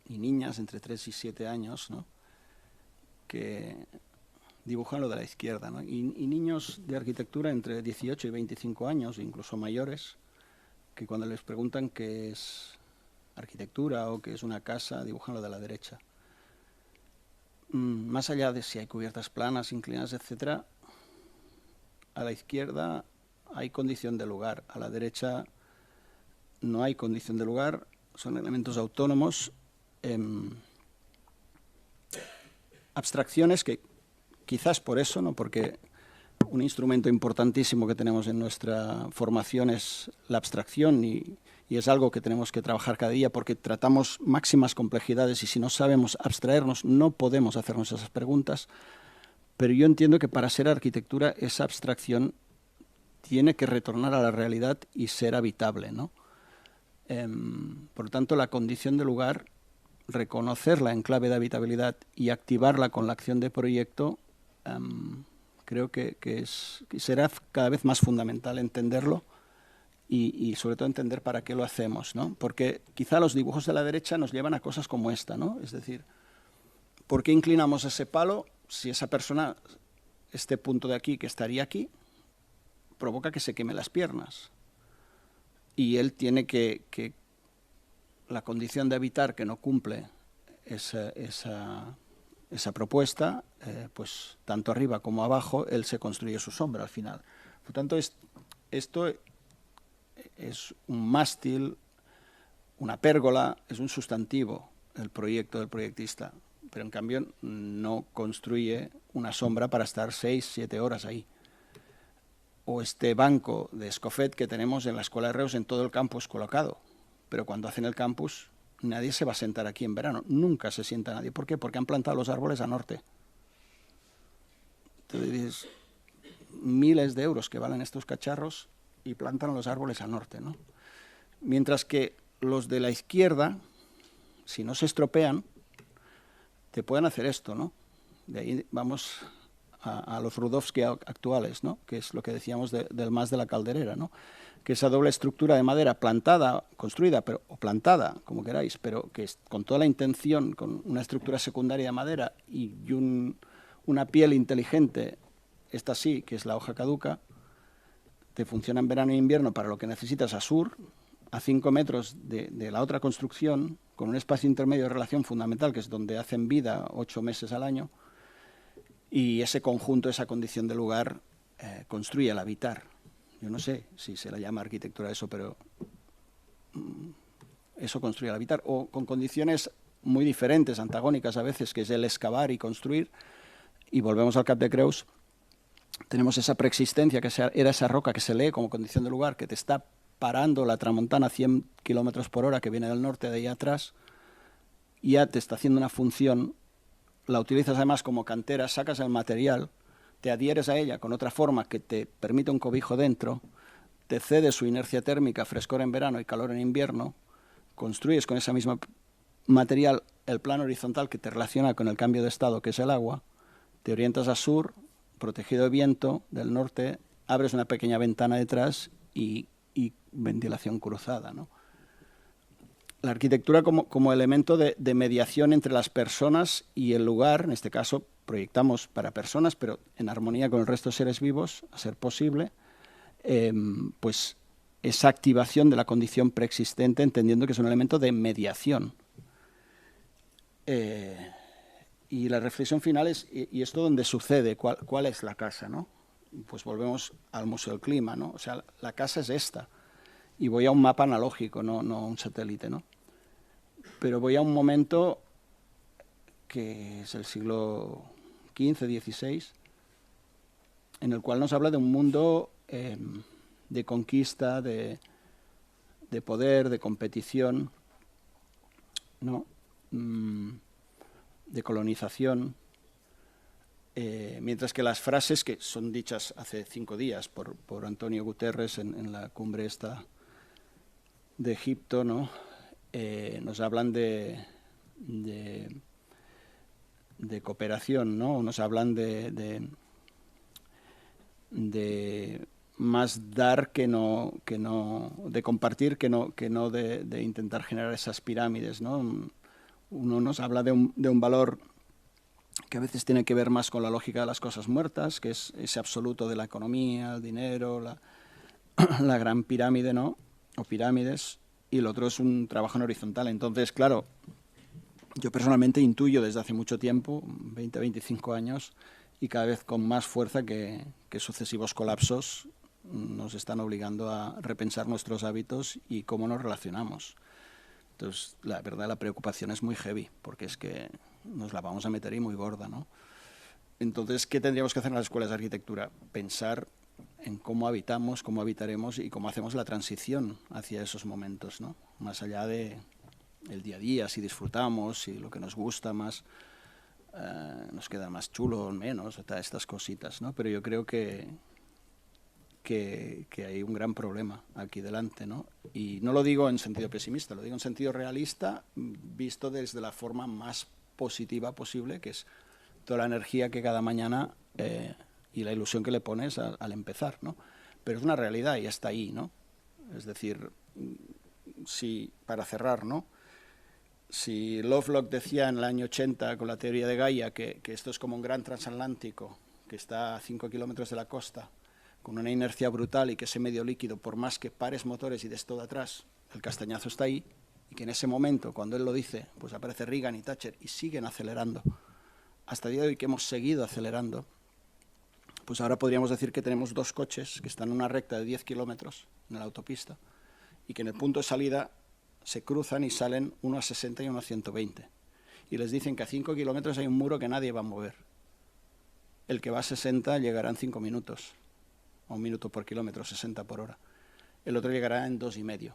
y niñas entre 3 y 7 años, ¿no? Que dibujan lo de la izquierda, ¿no? Y niños de arquitectura entre 18 y 25 años, incluso mayores, que cuando les preguntan qué es arquitectura o qué es una casa, dibujan lo de la derecha. Más allá de si hay cubiertas planas, inclinadas, etcétera, a la izquierda hay condición de lugar, a la derecha no hay condición de lugar, son elementos autónomos, abstracciones que quizás por eso, ¿no? Porque un instrumento importantísimo que tenemos en nuestra formación es la abstracción y es algo que tenemos que trabajar cada día porque tratamos máximas complejidades y si no sabemos abstraernos no podemos hacernos esas preguntas. Pero yo entiendo que para ser arquitectura esa abstracción tiene que retornar a la realidad y ser habitable, ¿no? Por lo tanto, la condición de lugar, reconocerla en clave de habitabilidad y activarla con la acción de proyecto, creo que será cada vez más fundamental entenderlo y sobre todo entender para qué lo hacemos, ¿no? Porque quizá los dibujos de la derecha nos llevan a cosas como esta, ¿no? Es decir, ¿por qué inclinamos ese palo si esa persona, este punto de aquí que estaría aquí, provoca que se queme las piernas? Y él tiene que la condición de habitar que no cumple esa propuesta, pues tanto arriba como abajo, él se construye su sombra al final. Por tanto, esto es un mástil, una pérgola, es un sustantivo, el proyecto del proyectista, pero en cambio no construye una sombra para estar 6, 7 horas ahí. O este banco de Escofet que tenemos en la Escuela de Reus en todo el campus colocado, pero cuando hacen el campus nadie se va a sentar aquí en verano, nunca se sienta nadie. ¿Por qué? Porque han plantado los árboles a norte. Entonces dices, miles de euros que valen estos cacharros y plantan los árboles a norte, ¿no? Mientras que los de la izquierda, si no se estropean, te pueden hacer esto, ¿no? De ahí vamos a los Rudowski actuales, ¿no? Que es lo que decíamos del MAS de la Calderera, ¿no? Que esa doble estructura de madera plantada, construida, o plantada, como queráis, pero que con toda la intención, con una estructura secundaria de madera y una piel inteligente, esta sí, que es la hoja caduca, te funciona en verano e invierno para lo que necesitas a sur, a 5 metros de la otra construcción, con un espacio intermedio de relación fundamental, que es donde hacen vida 8 meses al año, y ese conjunto, esa condición de lugar, construye el habitar. Yo no sé si se la llama arquitectura eso, pero eso construye el habitar. O con condiciones muy diferentes, antagónicas a veces, que es el excavar y construir. Y volvemos al Cap de Creus. Tenemos esa preexistencia, que era esa roca que se lee como condición de lugar, que te está parando la tramontana a 100 kilómetros por hora, que viene del norte de ahí atrás, y ya te está haciendo una función. La utilizas además como cantera, sacas el material, te adhieres a ella con otra forma que te permite un cobijo dentro, te cede su inercia térmica, frescor en verano y calor en invierno, construyes con ese mismo material el plano horizontal que te relaciona con el cambio de estado, que es el agua, te orientas a sur, protegido de viento, del norte, abres una pequeña ventana detrás y ventilación cruzada, ¿no? La arquitectura como elemento de mediación entre las personas y el lugar, en este caso proyectamos para personas, pero en armonía con el resto de seres vivos, a ser posible, pues esa activación de la condición preexistente, entendiendo que es un elemento de mediación. Y la reflexión final es, ¿y esto dónde sucede? ¿Cuál es la casa, no? Pues volvemos al Museo del Clima, ¿no? O sea, la casa es esta. Y voy a un mapa analógico, no a un satélite, ¿no? Pero voy a un momento que es el siglo XV, XVI, en el cual nos habla de un mundo de conquista, de poder, de competición, ¿no? De colonización, mientras que las frases que son dichas hace 5 días por Antonio Guterres en la cumbre esta de Egipto, ¿no? Nos hablan de cooperación, ¿no? Nos hablan de más dar que no de compartir que no de intentar generar esas pirámides, ¿no? Uno nos habla de un valor que a veces tiene que ver más con la lógica de las cosas muertas, que es ese absoluto de la economía, el dinero, la gran pirámide, ¿no? O pirámides, y el otro es un trabajo en horizontal. Entonces, claro, yo personalmente intuyo desde hace mucho tiempo, 20, 25 años, y cada vez con más fuerza que sucesivos colapsos nos están obligando a repensar nuestros hábitos y cómo nos relacionamos. Entonces, la verdad, la preocupación es muy heavy, porque es que nos la vamos a meter y muy gorda, ¿no? Entonces, ¿qué tendríamos que hacer en las escuelas de arquitectura? Pensar en cómo habitamos, cómo habitaremos y cómo hacemos la transición hacia esos momentos, ¿no? Más allá de el día a día, si disfrutamos, si lo que nos gusta más nos queda más chulo o menos, estas cositas, ¿no? Pero yo creo que hay un gran problema aquí delante, ¿no? Y no lo digo en sentido pesimista, lo digo en sentido realista, visto desde la forma más positiva posible, que es toda la energía que cada mañana y la ilusión que le pones al empezar, ¿no? Pero es una realidad y está ahí, ¿no? Es decir, si, para cerrar, ¿no? Si Lovelock decía en el año 80 con la teoría de Gaia que esto es como un gran transatlántico que está a 5 kilómetros de la costa, con una inercia brutal y que ese medio líquido, por más que pares motores y des todo atrás, el castañazo está ahí, y que en ese momento, cuando él lo dice, pues aparece Reagan y Thatcher y siguen acelerando. Hasta el día de hoy que hemos seguido acelerando, pues ahora podríamos decir que tenemos 2 coches que están en una recta de 10 kilómetros en la autopista y que en el punto de salida se cruzan y salen uno a 60 y uno a 120. Y les dicen que a 5 kilómetros hay un muro que nadie va a mover. El que va a 60 llegará en 5 minutos, a 1 minuto por kilómetro, 60 por hora. El otro llegará en 2,5.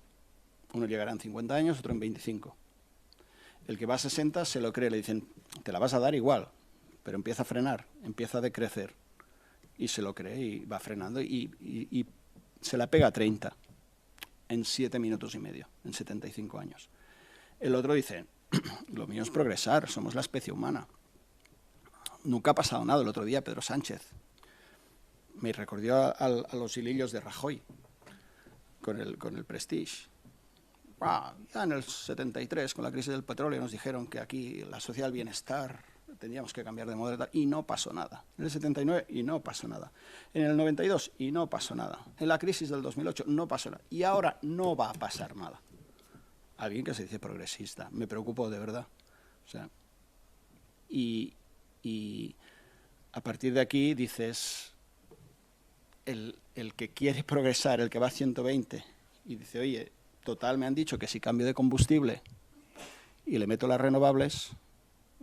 Uno llegará en 50 años, otro en 25. El que va a 60 se lo cree, le dicen, te la vas a dar igual, pero empieza a frenar, empieza a decrecer. Y se lo cree y va frenando y se la pega a 30 en 7 minutos y medio, en 75 años. El otro dice, lo mío es progresar, somos la especie humana. Nunca ha pasado nada. El otro día Pedro Sánchez me recordó a los hilillos de Rajoy con el Prestige. Ya en el 73, con la crisis del petróleo, nos dijeron que aquí la sociedad del bienestar teníamos que cambiar de modelo y no pasó nada. En el 79 y no pasó nada. En el 92 y no pasó nada. En la crisis del 2008 no pasó nada. Y ahora no va a pasar nada. Alguien que se dice progresista. Me preocupo de verdad. O sea, y a partir de aquí dices, el que quiere progresar, el que va a 120 y dice, oye, total, me han dicho que si cambio de combustible y le meto las renovables,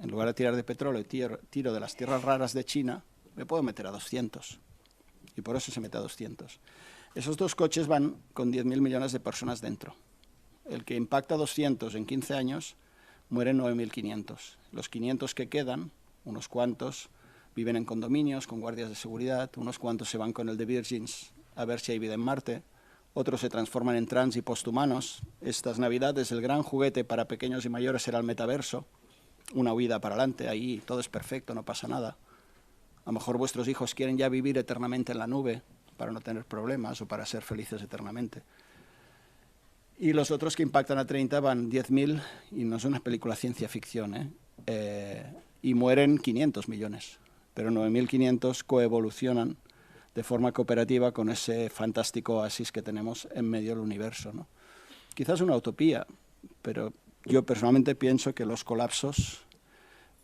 en lugar de tirar de petróleo y tiro de las tierras raras de China, me puedo meter a 200. Y por eso se mete a 200. Esos 2 coches van con 10.000 millones de personas dentro. El que impacta 200 en 15 años, mueren 9.500. Los 500 que quedan, unos cuantos, viven en condominios con guardias de seguridad, unos cuantos se van con el de Virgins a ver si hay vida en Marte, otros se transforman en trans y posthumanos. Estas navidades el gran juguete para pequeños y mayores será el metaverso, una huida para adelante, ahí todo es perfecto, no pasa nada. A lo mejor vuestros hijos quieren ya vivir eternamente en la nube para no tener problemas o para ser felices eternamente. Y los otros que impactan a 30 van 10.000, y no es una película ciencia ficción, y mueren 500 millones, pero 9.500 coevolucionan de forma cooperativa con ese fantástico oasis que tenemos en medio del universo, ¿no? Quizás una utopía, pero yo personalmente pienso que los colapsos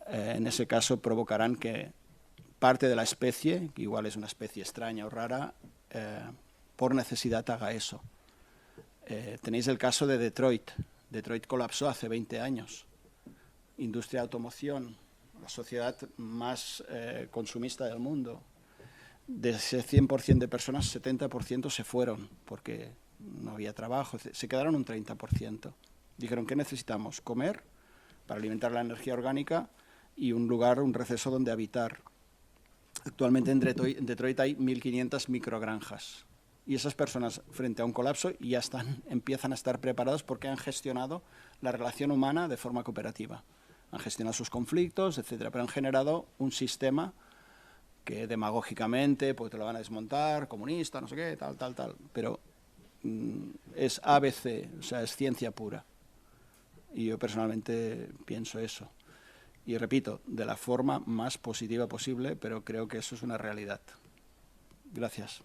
en ese caso provocarán que parte de la especie, que igual es una especie extraña o rara, por necesidad haga eso. Tenéis el caso de Detroit. Detroit colapsó hace 20 años. Industria de automoción, la sociedad más consumista del mundo. De ese 100% de personas, 70% se fueron porque no había trabajo, se quedaron un 30%. Dijeron, ¿qué necesitamos? Comer para alimentar la energía orgánica y un lugar, un receso donde habitar. Actualmente en Detroit hay 1.500 microgranjas y esas personas frente a un colapso ya empiezan a estar preparados porque han gestionado la relación humana de forma cooperativa. Han gestionado sus conflictos, etcétera, pero han generado un sistema que demagógicamente pues te lo van a desmontar, comunista, no sé qué, tal, pero es ABC, o sea, es ciencia pura. Y yo personalmente pienso eso. Y repito, de la forma más positiva posible, pero creo que eso es una realidad. Gracias.